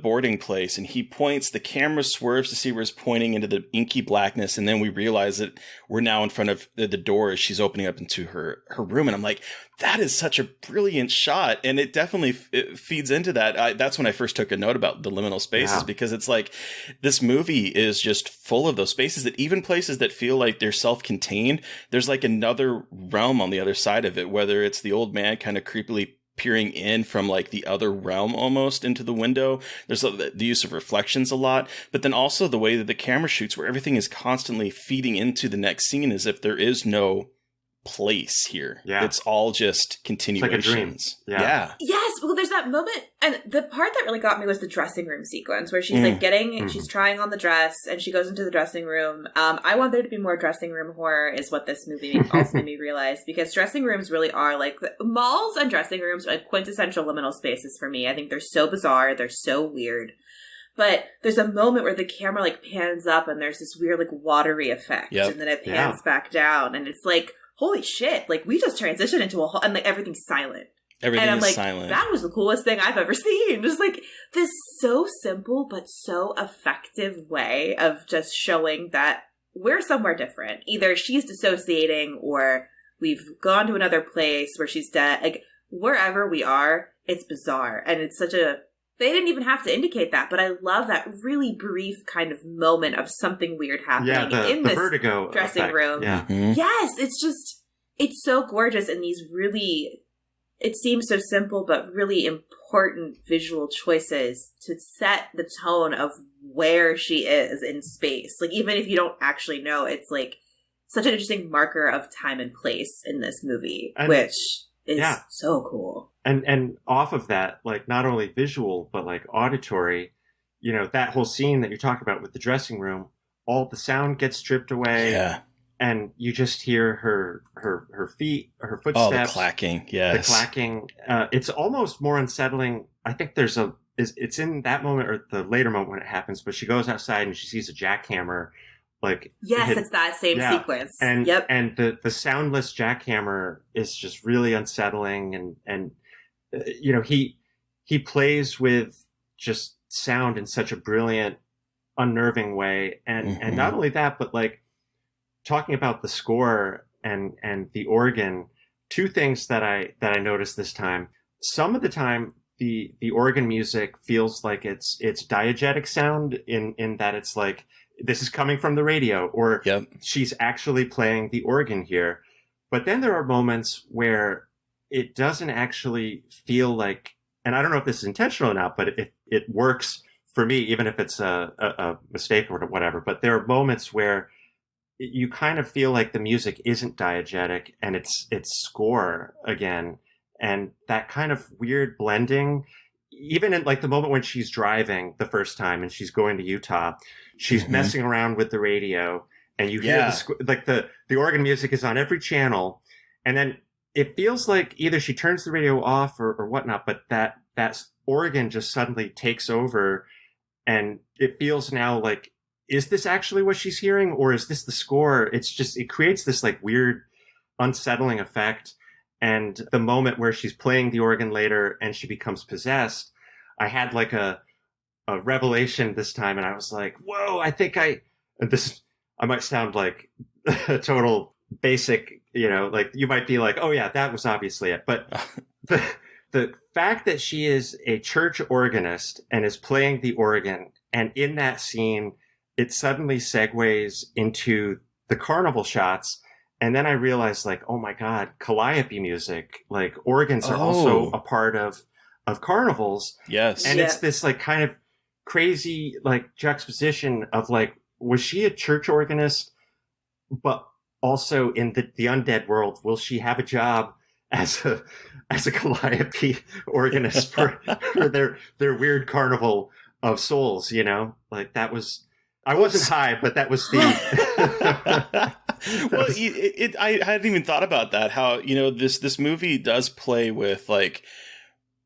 S1: boarding place?" And he points, the camera swerves to see where it's pointing into the inky blackness. And then we realize that we're now in front of the door as she's opening up into her room. And I'm like, that is such a brilliant shot. And it definitely feeds into that. That's when I first took a note about the liminal spaces, because it's like, this movie is just full of those spaces, that even places that feel like they're self-contained, there's like another realm on the other side of it, whether it's the old man kind of creepily peering in from like the other realm almost into the window. There's the use of reflections a lot, but then also the way that the camera shoots, where everything is constantly feeding into the next scene as if there is no place here.
S3: Yeah.
S1: It's all just continuations.
S3: It's like a dream. Yeah.
S2: Yes, well, there's that moment, and the part that really got me was the dressing room sequence, where she's like she's trying on the dress, and she goes into the dressing room. I want there to be more dressing room horror, is what this movie also made me realize, because dressing rooms really are like, malls and dressing rooms are like quintessential liminal spaces for me. I think they're so bizarre, they're so weird. But there's a moment where the camera like pans up, and there's this weird like watery effect, and then it pans back down, and it's like, holy shit, like we just transitioned into a whole, and like everything's silent.
S1: Everything
S2: is
S1: like, silent.
S2: That was the coolest thing I've ever seen. Just like this so simple but so effective way of just showing that we're somewhere different. Either she's dissociating, or we've gone to another place where she's dead. Like wherever we are, it's bizarre, and it's such a They didn't even have to indicate that, but I love that really brief kind of moment of something weird happening in
S3: the
S2: this
S3: vertigo
S2: dressing
S3: effect.
S2: room.
S3: Yeah.
S1: Mm-hmm.
S2: Yes, it's so gorgeous, and these really, it seems so simple, but really important visual choices to set the tone of where she is in space. Like, even if you don't actually know, it's like such an interesting marker of time and place in this movie, which is so cool.
S3: And off of that, like, not only visual, but like auditory, you know, that whole scene that you're talking about with the dressing room, all the sound gets stripped away.
S1: Yeah. And
S3: you just hear her feet, her footsteps.
S1: Oh, the clacking. Yes.
S3: The clacking. It's almost more unsettling. I think it's in that moment or the later moment when it happens, but she goes outside and she sees a jackhammer. Like,
S2: yes, it's that same sequence.
S3: And the soundless jackhammer is just really unsettling, and you know, he plays with just sound in such a brilliant, unnerving way, and not only that, but like, talking about the score and the organ, two things that I noticed this time. Some of the time, the organ music feels like it's diegetic sound in that it's like, this is coming from the radio, or she's actually playing the organ here. But then there are moments where it doesn't actually feel like, and I don't know if this is intentional or not, but it works for me, even if it's a mistake or whatever. But there are moments where you kind of feel like the music isn't diegetic and it's score again. And that kind of weird blending, even in like the moment when she's driving the first time and she's going to Utah, she's messing around with the radio, and you hear the organ music is on every channel. And then it feels like either she turns the radio off or whatnot, but that organ just suddenly takes over, and it feels now like, is this actually what she's hearing, or is this the score? It creates this like weird, unsettling effect. And the moment where she's playing the organ later and she becomes possessed, I had like a revelation this time, and I was like, whoa, I might sound like a total basic, you know, like you might be like, oh yeah, that was obviously it. But the fact that she is a church organist and is playing the organ, and in that scene, it suddenly segues into the carnival shots. And then I realized, like, oh my God, calliope music, like organs are also a part of carnivals.
S1: Yes.
S3: And it's this like kind of crazy like juxtaposition of like, was she a church organist, but also in the undead world, will she have a job as a calliope organist for their weird carnival of souls, you know? Like, that was, I wasn't high, but that was the.
S1: Well, I hadn't even thought about that. How, you know, this movie does play with like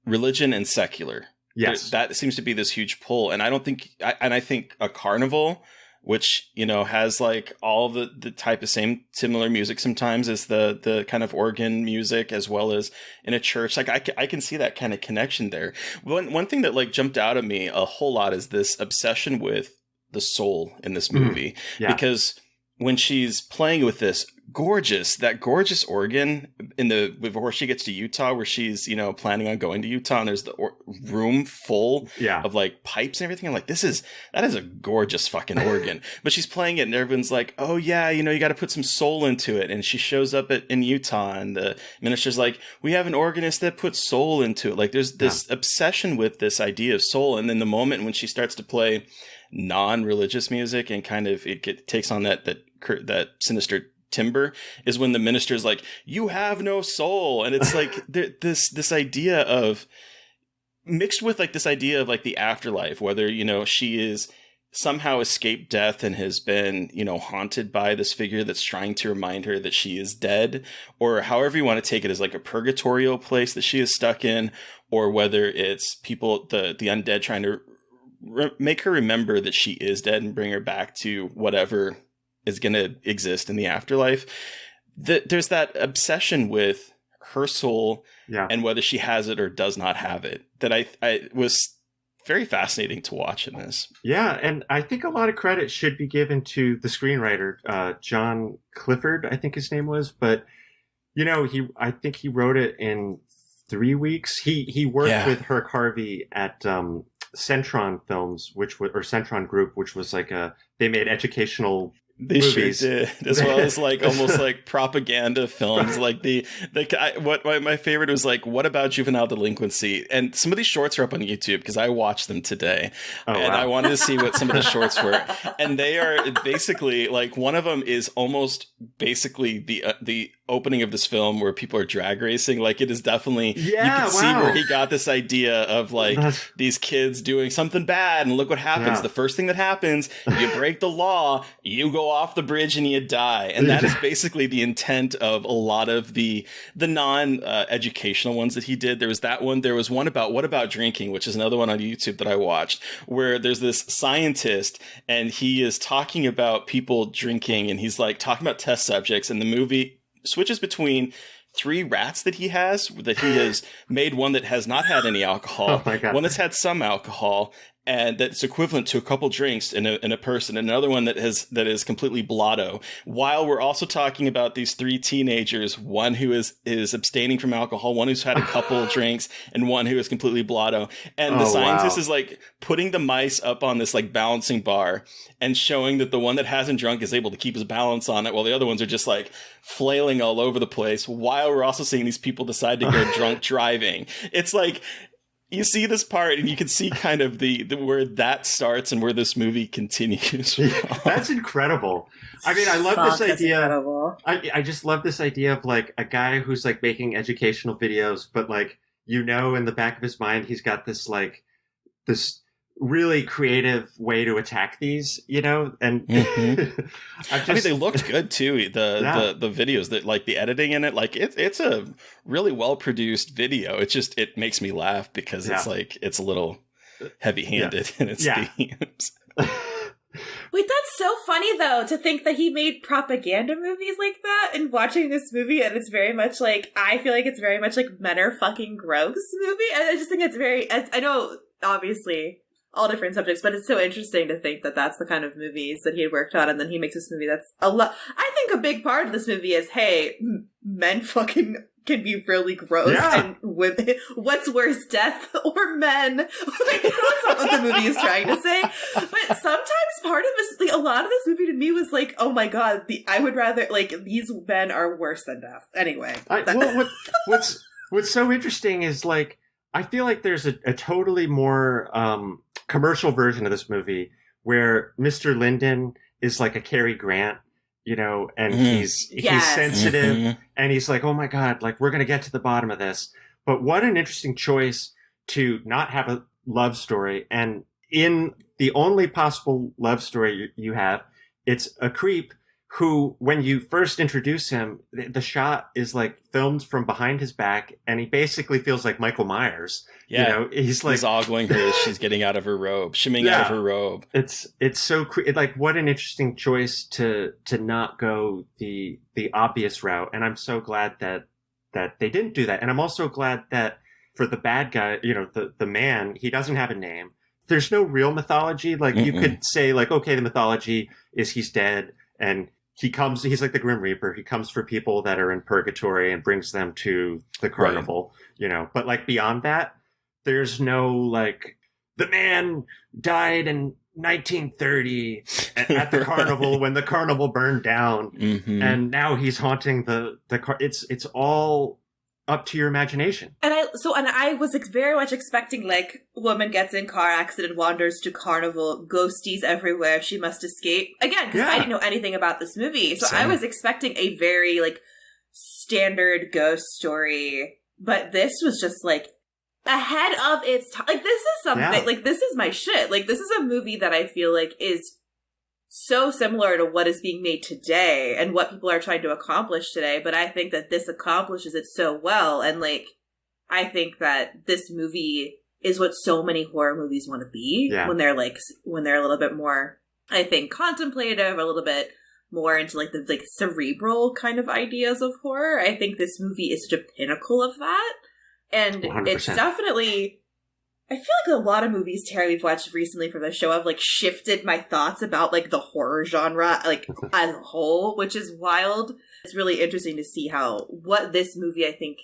S1: religion and secular.
S3: Yes,
S1: that seems to be this huge pull, and I think a carnival, which, you know, has like all the type of similar music sometimes as the kind of organ music, as well as in a church. Like I can see that kind of connection there. One thing that like jumped out at me a whole lot is this obsession with the soul in this movie, because when she's playing with that gorgeous organ before she gets to Utah, where she's, you know, planning on going to Utah, and there's the room full of like pipes and everything. I'm like, that is a gorgeous fucking organ. But she's playing it, and everyone's like, oh yeah, you know, you got to put some soul into it. And she shows up in Utah, and the minister's like, we have an organist that puts soul into it. Like, there's this obsession with this idea of soul. And then the moment when she starts to play non-religious music and kind of it takes on that sinister timbre, is when the minister's like, you have no soul. And it's like this idea of, mixed with like this idea of like the afterlife, whether, you know, she is somehow escaped death and has been, you know, haunted by this figure that's trying to remind her that she is dead, or however you want to take it, as like a purgatorial place that she is stuck in, or whether it's people, the undead, trying to make her remember that she is dead and bring her back to whatever is going to exist in the afterlife. There's that obsession with her soul and whether she has it or does not have it that I was very fascinating to watch in this.
S3: Yeah, and I think a lot of credit should be given to the screenwriter, John Clifford, I think his name was. But, you know, I think he wrote it in 3 weeks. He worked with Herc Harvey at Centron Films, or Centron Group, which was like they made educational
S1: They
S3: movies.
S1: sure did, as well as like almost like propaganda films. Like my favorite was like, "What about juvenile delinquency?" And some of these shorts are up on YouTube because I watched them today, I wanted to see what some of the shorts were. And they are basically like, one of them is almost basically the opening of this film where people are drag racing. Like, it is definitely you can see where he got this idea of like these kids doing something bad, and look what happens.
S3: Yeah.
S1: The first thing that happens, you break the law, you go off the bridge and you die. And that is basically the intent of a lot of the non-educational ones that he did. There was that one. There was one about What About Drinking, which is another one on YouTube that I watched, where there's this scientist and he is talking about people drinking, and he's like talking about test subjects, and the movie switches between 3 rats that he has made, one that has not had any alcohol, one that's had some alcohol, and that's equivalent to a couple drinks in a person, and another one that is completely blotto. While we're also talking about these 3 teenagers, one who is abstaining from alcohol, one who's had a couple drinks, and one who is completely blotto. And the scientist is like putting the mice up on this like balancing bar and showing that the one that hasn't drunk is able to keep his balance on it, while the other ones are just like flailing all over the place. While we're also seeing these people decide to go drunk driving. It's like, you see this part and you can see kind of the where that starts and where this movie continues.
S3: That's incredible. I mean, I love this idea. I just love this idea of like a guy who's like making educational videos, but like, in the back of his mind, he's got this like this really creative way to attack these, and
S1: I mean, they looked good too. The videos, that like the editing in it, like it's a really well produced video. It makes me laugh because it's like it's a little heavy handed in its themes.
S2: Wait, that's so funny though, to think that he made propaganda movies like that, and watching this movie, and it's very much like, I feel like it's very much like Men Are Fucking Gross movie. And I just think it's I know obviously all different subjects, but it's so interesting to think that that's the kind of movies that he had worked on, and then he makes this movie that's a lot. I think a big part of this movie is, hey, men fucking can be really gross, and women, what's worse, death or men? Like, that's not what the movie is trying to say. But sometimes part of this, like, a lot of this movie to me was like, oh my god, I would rather, like, these men are worse than death. Anyway.
S3: What's so interesting is, like, I feel like there's a totally more commercial version of this movie where Mr. Linden is like a Cary Grant, and he's sensitive, and he's like, oh my god, like, we're going to get to the bottom of this. But what an interesting choice to not have a love story. And in the only possible love story you have, it's a creep who, when you first introduce him, the shot is like filmed from behind his back, and he basically feels like Michael Myers.
S1: Yeah,
S3: he's like
S1: ogling her as she's getting out of her robe, shimming out of her robe.
S3: It's so like, what an interesting choice to not go the obvious route. And I'm so glad that they didn't do that. And I'm also glad that for the bad guy, the man, he doesn't have a name. There's no real mythology. Like, you could say like, okay, the mythology is he's dead, and he's like the Grim Reaper. He comes for people that are in purgatory and brings them to the carnival, But like, beyond that, there's no like, the man died in 1930 at the carnival when the carnival burned down, and now he's haunting the car. It's all up to your imagination.
S2: And I was very much expecting, like, woman gets in car accident, wanders to carnival, ghosties everywhere, she must escape. Again, because I didn't know anything about this movie. So I was expecting a very, like, standard ghost story. But this was just, like, ahead of its time. Like, this is something, like, this is my shit. Like, this is a movie that I feel like is so similar to what is being made today and what people are trying to accomplish today, but I think that this accomplishes it so well. And like, I think that this movie is what so many horror movies want to be when they're a little bit more, I think, contemplative, a little bit more into like the like cerebral kind of ideas of horror. I think this movie is such a pinnacle of that. And 100%. It's definitely, I feel like a lot of movies, Terry, we've watched recently for the show have like shifted my thoughts about like the horror genre like as a whole, which is wild. It's really interesting to see what this movie, I think,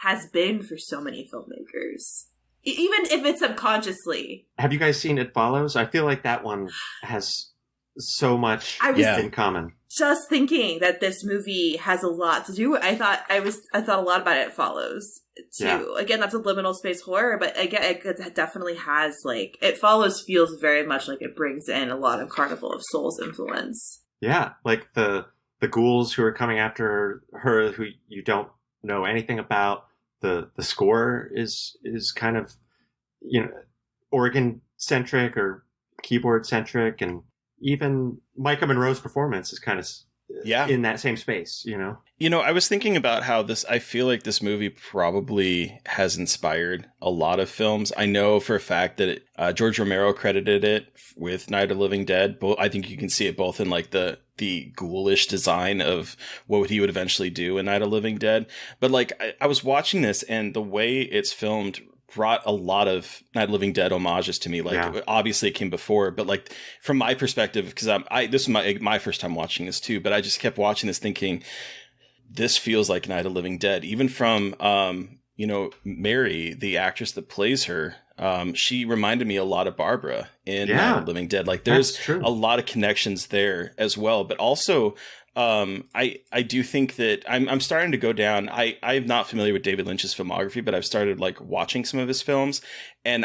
S2: has been for so many filmmakers. Even if it's subconsciously.
S3: Have you guys seen It Follows? I feel like that one has so much in common.
S2: Just thinking that this movie has a lot to do. I thought a lot about It Follows too. Yeah. Again, that's a liminal space horror, but again, it definitely has like It Follows feels very much like it brings in a lot of Carnival of Souls influence.
S3: Yeah, like the ghouls who are coming after her who you don't know anything about. The score is kind of, you know, organ centric or keyboard centric, and even Micah Monroe's performance is kind of in that same space, you know?
S1: You know, I was thinking about how I feel like this movie probably has inspired a lot of films. I know for a fact that George Romero credited it with Night of the Living Dead. But I think you can see it both in like the ghoulish design of what he would eventually do in Night of the Living Dead. But like, I was watching this, and the way it's filmed brought a lot of Night of the Living Dead homages to me. Like, obviously it came before, but like from my perspective, because this is my first time watching this too, but I just kept watching this thinking, this feels like Night of the Living Dead. Even from, you know, Mary, the actress that plays her, she reminded me a lot of Barbara in Night of the Living Dead. Like there's a lot of connections there as well, but also I do think that I'm starting to go down. I'm not familiar with David Lynch's filmography, but I've started like watching some of his films, and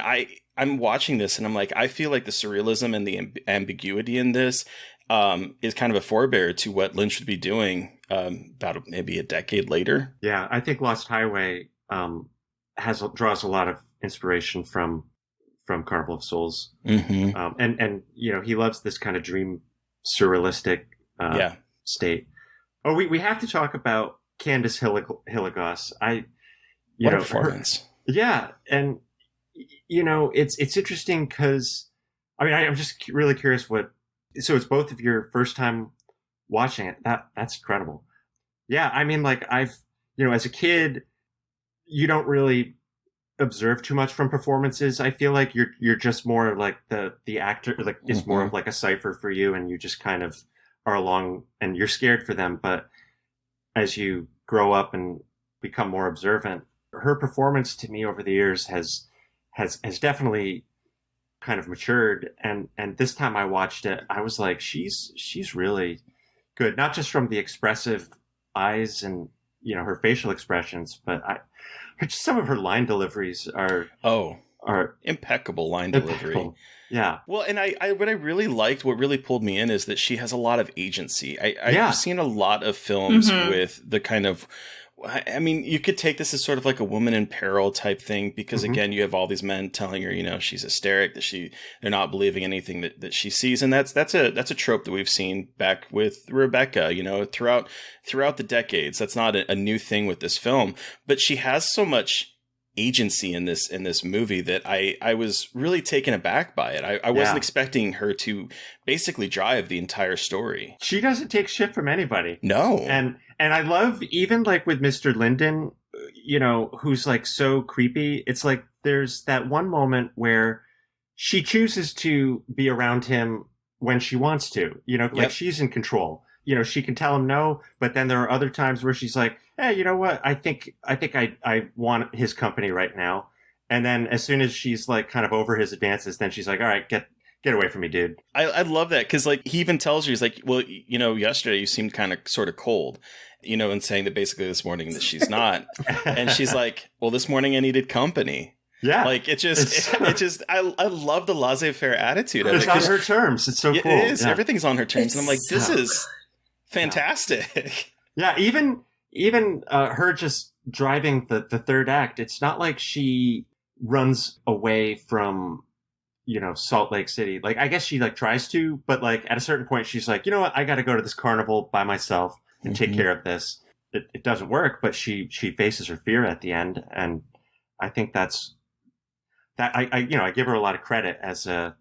S1: I'm watching this and I'm like, I feel like the surrealism and the ambiguity in this is kind of a forebear to what Lynch would be doing about maybe a decade later.
S3: Yeah, I think Lost Highway draws a lot of inspiration from Carnival of Souls, and you know, he loves this kind of dream surrealistic state. Oh, we have to talk about Candice Hilligoss.
S1: What a performance!
S3: And you know, it's interesting because I mean, I'm just really curious so it's both of your first time watching it. That's incredible. Yeah, I mean, like you know, as a kid, you don't really observe too much from performances. I feel like you're just more like the actor, like is more of like a cipher for you, and you just kind of are along and you're scared for them. But as you grow up and become more observant, her performance to me over the years has definitely kind of matured. And this time I watched it, I was like, she's really good, not just from the expressive eyes and, you know, her facial expressions, but some of her line deliveries are
S1: impeccable line delivery.
S3: Yeah.
S1: Well, and what I really liked, what really pulled me in, is that she has a lot of agency. I've seen a lot of films with the kind of, I mean, you could take this as sort of like a woman in peril type thing, because again, you have all these men telling her, you know, she's hysteric, that they're not believing anything that she sees. And that's a trope that we've seen back with Rebecca, you know, throughout the decades. That's not a new thing with this film, but she has so much agency in this movie that I was really taken aback by it. I wasn't expecting her to basically drive the entire story.
S3: She doesn't take shit from anybody.
S1: No.
S3: And I love, even like with Mr. Linden, you know, who's like so creepy. It's like there's that one moment where she chooses to be around him when she wants to, you know, like she's in control. You know, she can tell him no, but then there are other times where she's like, hey, you know what? I think I want his company right now. And then as soon as she's like kind of over his advances, then she's like, all right, get away from me, dude.
S1: I love that, because like he even tells her, he's like, well, you know, yesterday you seemed kind of sort of cold, you know, and saying that basically this morning that she's not. And she's like, well, this morning I needed company.
S3: Yeah.
S1: Like it just I love the laissez-faire attitude of it.
S3: It's on her terms. It's so cool.
S1: It is. Yeah. Everything's on her terms. And I'm like, this is fantastic.
S3: Yeah. Even her just driving the third act. It's not like she runs away from, you know, Salt Lake City. Like, I guess she like tries to, but like at a certain point she's like, you know what? I got to go to this carnival by myself and take care of this. It doesn't work, but she faces her fear at the end. And I think that I give her a lot of credit as a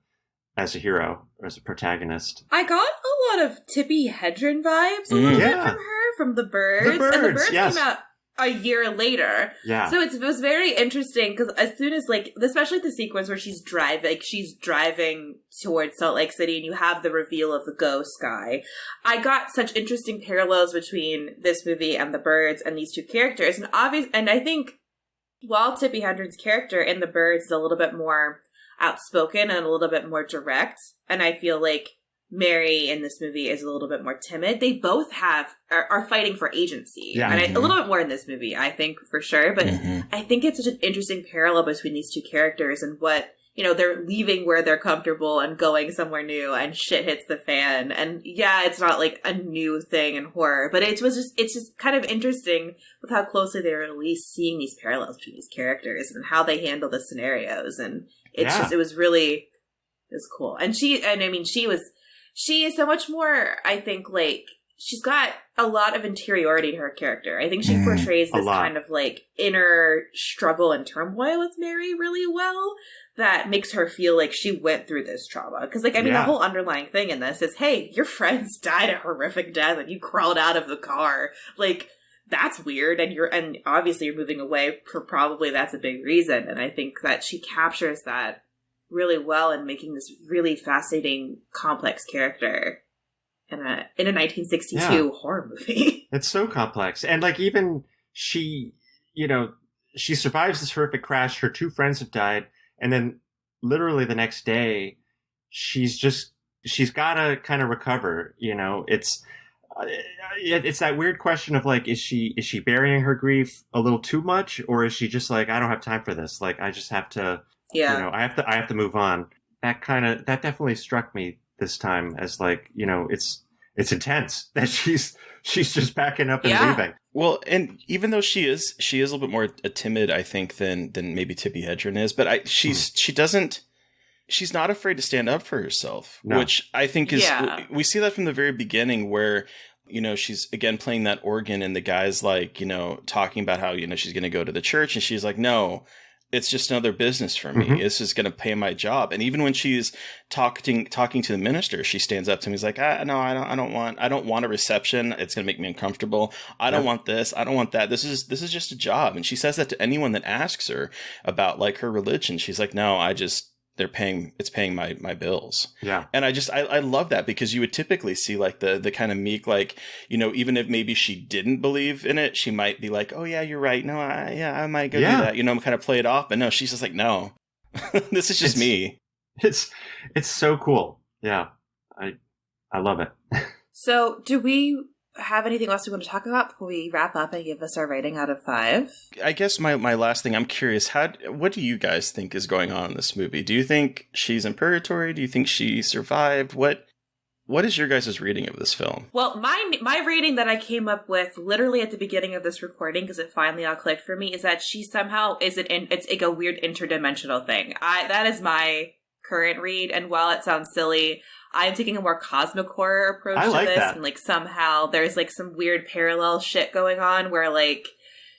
S3: hero, or as a protagonist.
S2: I got a lot of Tippi Hedren vibes a little bit from her, from The Birds. And The Birds came out a year later. Yeah. So it was very interesting, because as soon as, like, especially the sequence where she's driving towards Salt Lake City and you have the reveal of the ghost guy, I got such interesting parallels between this movie and The Birds and these two characters. And I think While Tippi Hedren's character in The Birds is a little bit more outspoken and a little bit more direct, and I feel like Mary in this movie is a little bit more timid, they both are fighting for agency.
S3: Yeah.
S2: And a little bit more in this movie, I think, for sure. But I think it's such an interesting parallel between these two characters and what, they're leaving where they're comfortable and going somewhere new, and shit hits the fan. And yeah, it's not like a new thing in horror, but it's just kind of interesting with how closely they were at least seeing these parallels between these characters and how they handle the scenarios. And it was cool. And she is so much more, I think, like, she's got a lot of interiority to her character. I think she portrays this kind of, like, inner struggle and turmoil with Mary really well that makes her feel like she went through this trauma. Because, like, the whole underlying thing in this is, hey, your friends died a horrific death and you crawled out of the car. Like, that's weird. And obviously you're moving away for probably that's a big reason. And I think that she captures that really well in making this really fascinating, complex character in a 1962 horror movie.
S3: It's so complex. And like, even she survives this horrific crash. Her two friends have died. And then literally the next day, she's got to kind of recover. It's that weird question of like, is she burying her grief a little too much? Or is she just like, I don't have time for this. Like, I just have to, I have to move on. That definitely struck me this time as like, it's intense that she's just backing up and leaving.
S1: Well, and even though she is a little bit more timid, I think, than maybe Tippi Hedren is, but she's not afraid to stand up for herself, which I think is, we see that from the very beginning where, she's again playing that organ and the guy's like, talking about how, she's going to go to the church, and she's like, no, it's just another business for me. This is going to pay my job. And even when she's talking to the minister, she stands up to him. He's like, no, I don't want a reception. It's going to make me uncomfortable. I don't want this. I don't want that. This is just a job. And she says that to anyone that asks her about like her religion. She's like, no, it's paying my bills.
S3: Yeah. And
S1: I love that, because you would typically see like the kind of meek, like, even if maybe she didn't believe in it, she might be like, oh yeah, you're right. No, I might go do that, kind of play it off. But no, she's just like, no, this is just me.
S3: It's so cool. Yeah. I love it.
S2: So do we have anything else we want to talk about before we wrap up and give us our rating out of 5?
S1: I guess my last thing, I'm curious, what do you guys think is going on in this movie? Do you think she's in purgatory? Do you think she survived? What is your guys' reading of this film?
S2: Well, my rating that I came up with literally at the beginning of this recording, because it finally all clicked for me, is that she somehow it's like a weird interdimensional thing. That is my current read, and while it sounds silly, I'm taking a more cosmic horror approach to this. That. And like somehow there's like some weird parallel shit going on where like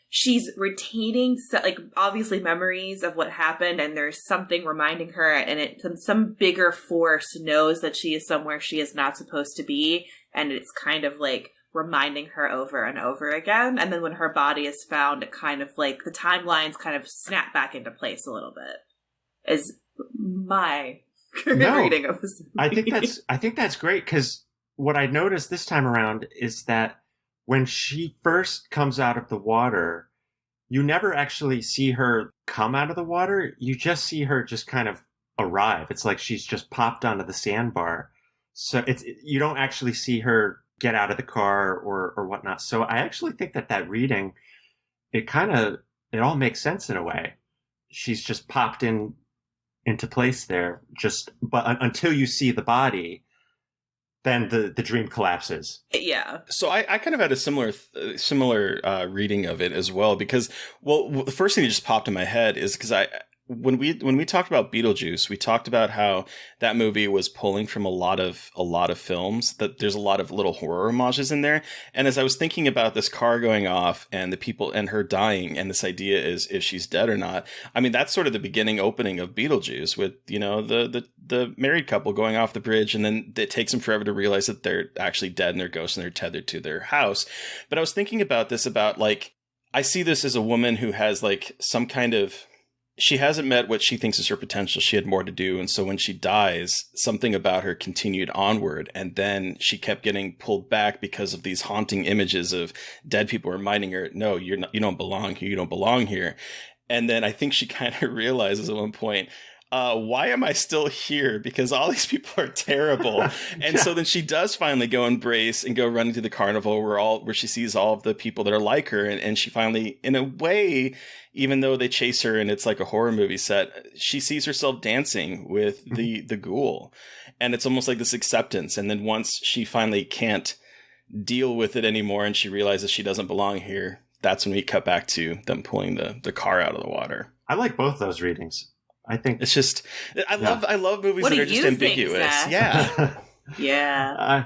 S2: she's retaining like obviously memories of what happened, and there's something reminding her, and some bigger force knows that she is somewhere she is not supposed to be, and it's kind of like reminding her over and over again. And then when her body is found, it kind of like the timelines kind of snap back into place a little bit. Is my reading of this movie.
S3: I think that's great, because what I noticed this time around is that when she first comes out of the water, you never actually see her come out of the water. You just see her just kind of arrive. It's like she's just popped onto the sandbar. So you don't actually see her get out of the car or whatnot. So I actually think that reading, it all makes sense in a way. She's just popped into place there, but until you see the body, then the dream collapses.
S2: Yeah.
S1: So I kind of had a similar reading of it as well, because the first thing that just popped in my head is because when we talked about Beetlejuice, we talked about how that movie was pulling from a lot of films, that there's a lot of little horror homages in there. And as I was thinking about this car going off and the people and her dying, and this idea is if she's dead or not. I mean, that's sort of the opening of Beetlejuice with, the married couple going off the bridge, and then it takes them forever to realize that they're actually dead and they're ghosts and they're tethered to their house. But I was thinking about this, about like, I see this as a woman who has like some kind of, she hasn't met what she thinks is her potential. She had more to do. And so when she dies, something about her continued onward. And then she kept getting pulled back because of these haunting images of dead people reminding her, no, you don't belong here. You don't belong here. And then I think she kind of realizes at one point, why am I still here? Because all these people are terrible. And so then she does finally go embrace and go running to the carnival where she sees all of the people that are like her. And she finally, in a way, even though they chase her and it's like a horror movie set, she sees herself dancing with the ghoul. And it's almost like this acceptance. And then once she finally can't deal with it anymore and she realizes she doesn't belong here, that's when we cut back to them pulling the car out of the water.
S3: I like both those readings. I think
S1: it's just I love movies that are just ambiguous.
S2: Think,
S1: yeah.
S2: Yeah.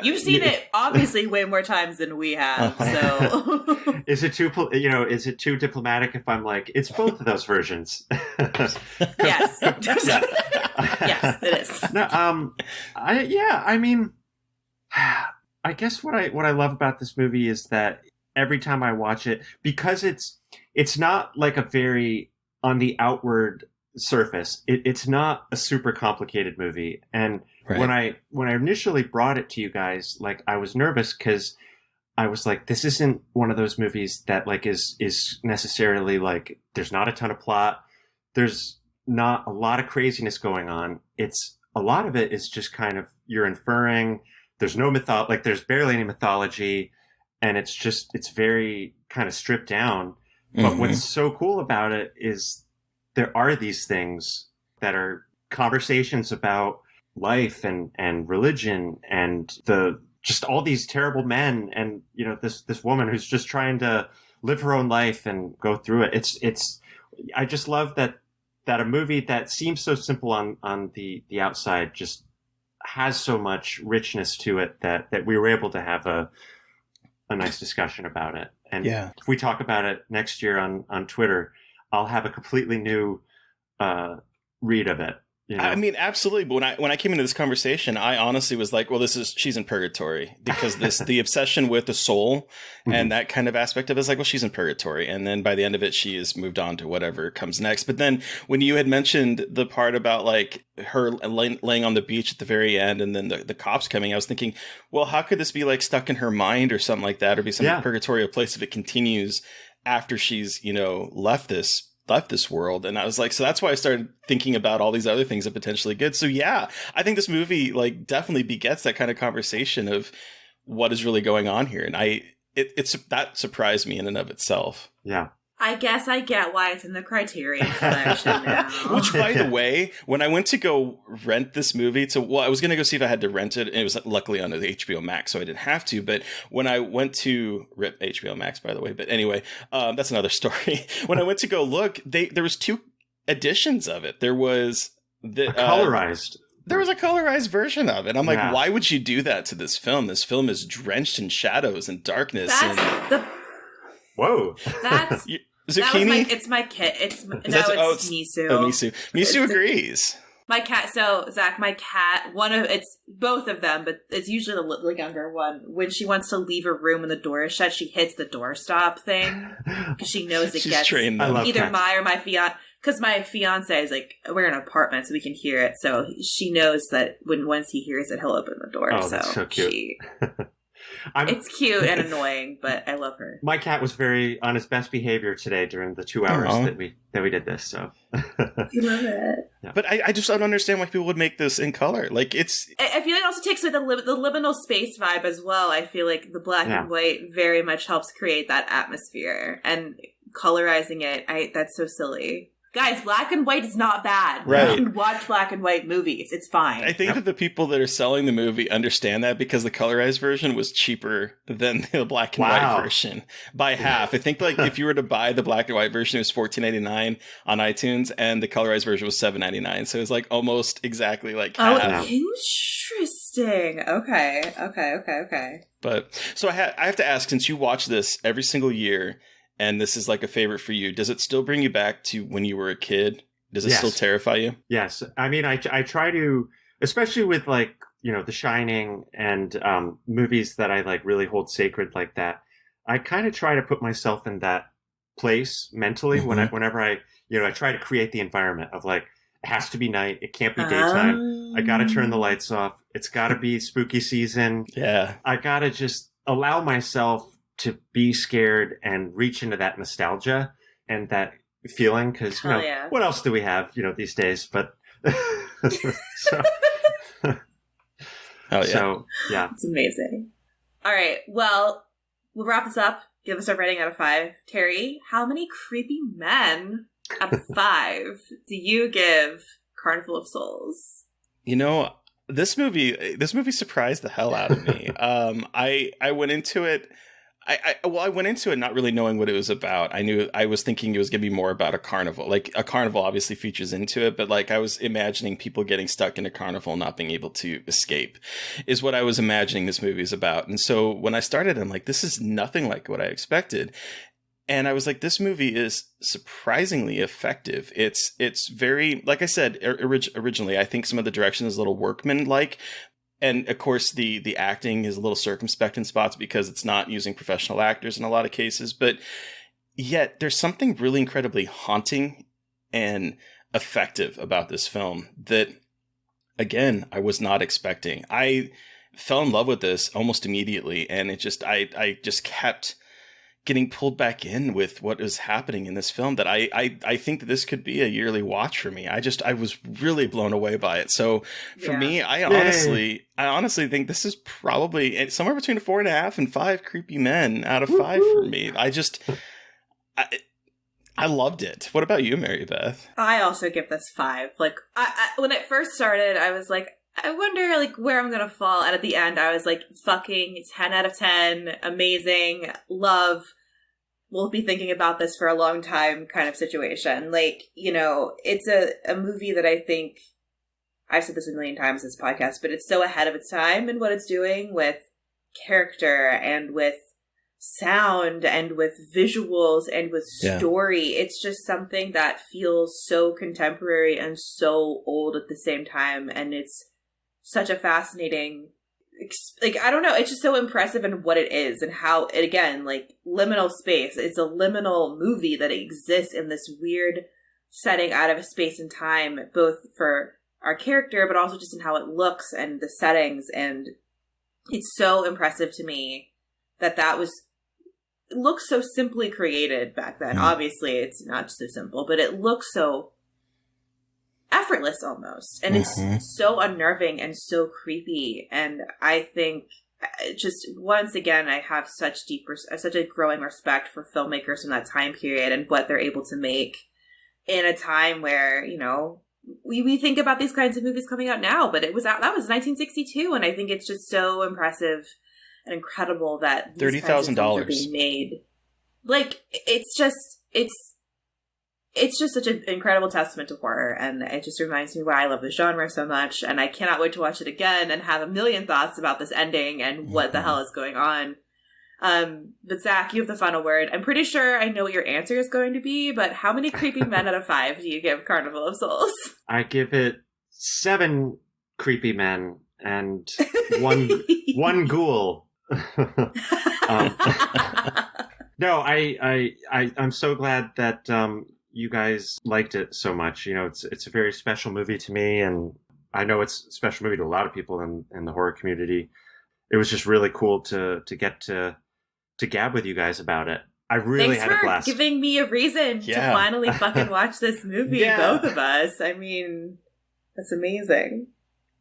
S2: You've seen it obviously way more times than we have. So
S3: is it too diplomatic if I'm like, it's both of those versions?
S2: Yes. Yes, it is.
S3: No, I mean, I guess what I love about this movie is that every time I watch it, because it's not like a very on the outward surface, it's not a super complicated movie. And when I initially brought it to you guys, like I was nervous because I was like, this isn't one of those movies that like is necessarily like, there's not a ton of plot, there's not a lot of craziness going on. It's a lot of it is just kind of, you're inferring, there's no like there's barely any mythology, and it's very kind of stripped down. But what's so cool about it is there are these things that are conversations about life and religion and just all these terrible men and, you know, this woman who's just trying to live her own life and go through it. I just love that a movie that seems so simple on the outside just has so much richness to it that we were able to have a nice discussion about it. And if we talk about it next year on Twitter, I'll have a completely new read of it. You know?
S1: I mean, absolutely. But when I came into this conversation, I honestly was like, well, she's in purgatory, because the obsession with the soul and that kind of aspect of it is like, well, she's in purgatory. And then by the end of it, she has moved on to whatever comes next. But then when you had mentioned the part about like her laying on the beach at the very end and then the cops coming, I was thinking, well, how could this be like stuck in her mind or something like that, or be some purgatorial place if it continues after she's, you know, left this world? And I was like, so that's why I started thinking about all these other things that potentially good. So yeah, I think this movie like definitely begets that kind of conversation of what is really going on here. And that surprised me in and of itself.
S3: Yeah.
S2: I guess I get why it's in the Criterion Collection now.
S1: Which, by the way, when I went to go rent this movie, I was going to go see if I had to rent it. And it was luckily on the HBO Max, so I didn't have to. But when I went to rip HBO Max, by the way. But anyway, that's another story. When I went to go look, there was 2 editions of it. There was the
S3: colorized.
S1: There was a colorized version of it. I'm like, why would you do that to this film? This film is drenched in shadows and darkness.
S3: Whoa.
S2: That's
S1: Zucchini?
S2: It's my kit. It's Misu.
S1: Oh, Misu. Misu agrees.
S2: My cat. So Zach, my cat. It's both of them, but it's usually the younger one. When she wants to leave her room and the door is shut, she hits the doorstop thing because she knows it gets
S1: trained them.
S2: either
S3: cats.
S2: my or my fiance. Because my fiance is like, we're in an apartment, so we can hear it. So she knows that once he hears it, he'll open the door.
S3: Oh, that's so cute.
S2: It's cute and annoying, but I love her.
S3: My cat was very on his best behavior today during the 2 hours that we did this. So
S2: you love it.
S1: Yeah. But I just don't understand why people would make this in color. Like I
S2: feel like it also takes the liminal space vibe as well. I feel like the black and white very much helps create that atmosphere, and colorizing it, that's so silly. Guys, black and white is not bad.
S1: Right.
S2: You can watch black and white movies. It's fine.
S1: I think that the people that are selling the movie understand that, because the colorized version was cheaper than the black and white version by half. I think like if you were to buy the black and white version, it was $14.99 on iTunes, and the colorized version was $7.99. So it was like almost exactly like half.
S2: Oh, interesting. Okay.
S1: But so I have to ask, since you watch this every single year, and this is like a favorite for you, does it still bring you back to when you were a kid? Does it still terrify you?
S3: Yes. I mean, I try to, especially with like, you know, The Shining and movies that I like really hold sacred like that. I kind of try to put myself in that place mentally whenever I try to create the environment of like, it has to be night. It can't be daytime. I got to turn the lights off. It's got to be spooky season.
S1: Yeah.
S3: I got to just allow myself to be scared and reach into that nostalgia and that feeling because what else do we have these days? But so, so yeah,
S2: it's amazing. All right, well, we'll wrap this up. Give us a rating out of 5. Terry, how many creepy men out of 5 do you give Carnival of Souls?
S1: This movie surprised the hell out of me. I went into it. I went into it not really knowing what it was about. I was thinking it was going to be more about a carnival. Like, a carnival obviously features into it, but like I was imagining people getting stuck in a carnival and not being able to escape is what I was imagining this movie is about. And so when I started, I'm like, this is nothing like what I expected. And I was like, this movie is surprisingly effective. It's very, like I said, originally, I think some of the direction is a little workman-like. And of course, the acting is a little circumspect in spots because it's not using professional actors in a lot of cases. But yet there's something really incredibly haunting and effective about this film that, again, I was not expecting. I fell in love with this almost immediately. And I just kept getting pulled back in with what is happening in this film that I think that this could be a yearly watch for me. I was really blown away by it. So for me, I honestly think this is probably somewhere between a 4.5 and 5 creepy men out of 5 for me. I loved it. What about you, Mary Beth?
S2: I also give this 5. Like, I when it first started, I was like, I wonder like where I'm gonna fall. And at the end, I was like, fucking 10 out of 10, amazing, love. We'll be thinking about this for a long time kind of situation. Like, it's a movie that I think, I've said this a million times in this podcast, but it's so ahead of its time in what it's doing with character and with sound and with visuals and with story. It's just something that feels so contemporary and so old at the same time. And it's such a fascinating, like, I don't know, it's just so impressive in what it is and how it, again, like, liminal space. It's a liminal movie that exists in this weird setting out of space and time, both for our character, but also just in how it looks and the settings. And it's so impressive to me that it looks so simply created back then. Obviously, it's not so simple, but it looks so effortless almost, and it's so unnerving and so creepy. And I think, just once again, I have such a growing respect for filmmakers in that time period and what they're able to make in a time where we think about these kinds of movies coming out now, but that was 1962, and I think it's just so impressive and incredible that these kinds of films are being made. Like, it's just such an incredible testament to horror, and it just reminds me why I love the genre so much, and I cannot wait to watch it again and have a million thoughts about this ending and what the hell is going on. But Zach, you have the final word. I'm pretty sure I know what your answer is going to be, but how many creepy men out of 5 do you give Carnival of Souls? I
S3: give it 7 creepy men and one ghoul. No, I'm so glad that you guys liked it so much. It's a very special movie to me, and I know it's a special movie to a lot of people in the horror community. It was just really cool to get to gab with you guys about it. I really had a blast.
S2: Thanks for giving me a reason to finally fucking watch this movie, both of us. I mean, that's amazing.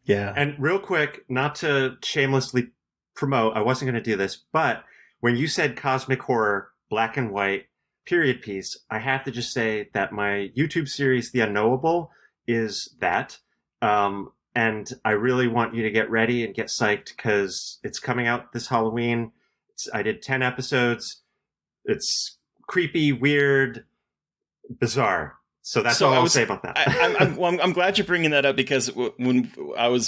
S1: Yeah.
S3: And real quick, not to shamelessly promote, I wasn't going to do this, but when you said cosmic horror, black and white, period piece, I have to just say that my YouTube series, The Unknowable, is that. And I really want you to get ready and get psyched because it's coming out this Halloween. I did 10 episodes. It's creepy, weird, bizarre. So that's all I'll say about that.
S1: I'm glad you're bringing that up because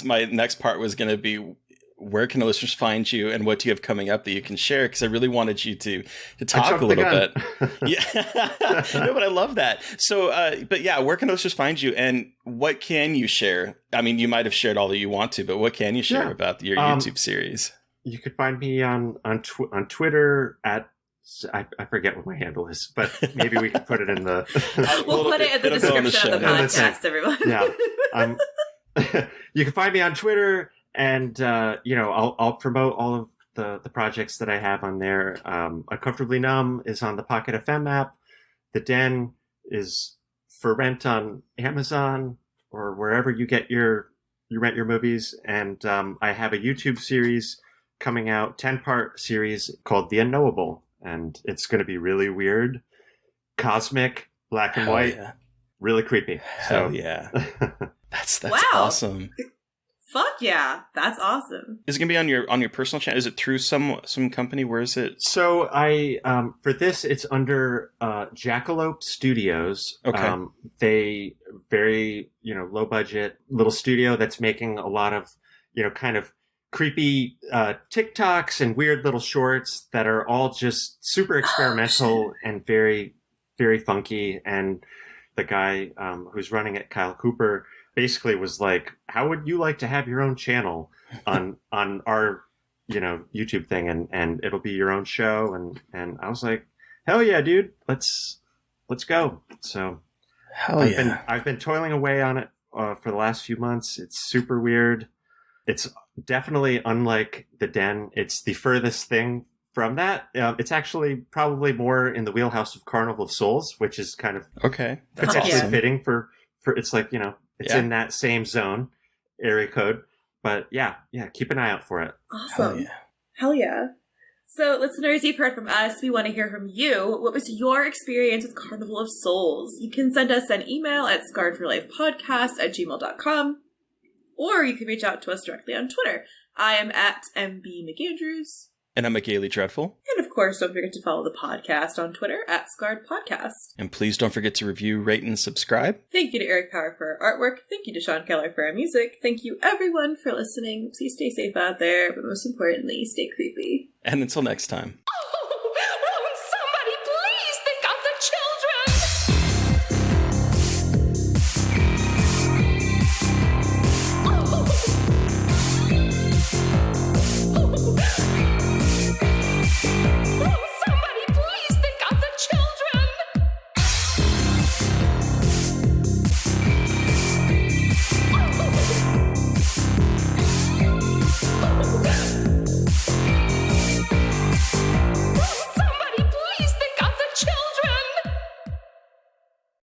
S1: my next part was going to be, where can the listeners find you and what do you have coming up that you can share? Because I really wanted you to talk a little bit. Yeah, no, but I love that. So, but yeah, where can the listeners find you and what can you share? I mean, you might have shared all that you want to, but what can you share about your YouTube series?
S3: You could find me on Twitter at, I forget what my handle is, but maybe we could put it in the.
S2: We'll put it in the description of the podcast, everyone.
S3: Yeah, you can find me on Twitter. And, I'll promote all of the projects that I have on there. Uncomfortably Numb is on the PocketFM app. The Den is for rent on Amazon or wherever you rent your movies. And I have a YouTube series coming out, 10-part series called The Unknowable. And it's going to be really weird, cosmic, black and white, really creepy.
S1: Hell yeah. That's
S2: wow.
S1: awesome.
S2: Fuck yeah, that's awesome.
S1: Is it gonna be on your personal channel? Is it through some company? Where is it?
S3: So I for this it's under Jackalope Studios.
S1: Okay.
S3: They very low budget little studio that's making a lot of kind of creepy TikToks and weird little shorts that are all just super experimental and very, very funky. And the guy who's running it, Kyle Cooper, basically was like, how would you like to have your own channel on our YouTube thing, and it'll be your own show? And I was like, hell yeah, dude, let's go. So I've been toiling away on it for the last few months. It's super weird. It's definitely unlike The Den. It's the furthest thing from that. It's actually probably more in the wheelhouse of Carnival of Souls, which is kind of potentially fitting for it's like, it's in that same zone, area code. But yeah, keep an eye out for it.
S2: Awesome. Hell yeah. So, listeners, you've heard from us. We want to hear from you. What was your experience with Carnival of Souls? You can send us an email at scarredforlifepodcast@gmail.com, or you can reach out to us directly on Twitter. I am at MB McAndrews.
S1: And I'm McGailey Dreadful.
S2: And of course, don't forget to follow the podcast on Twitter at Scarred Podcast.
S1: And please don't forget to review, rate, and subscribe.
S2: Thank you to Eric Power for our artwork. Thank you to Sean Keller for our music. Thank you, everyone, for listening. Please stay safe out there, but most importantly, stay creepy.
S1: And until next time.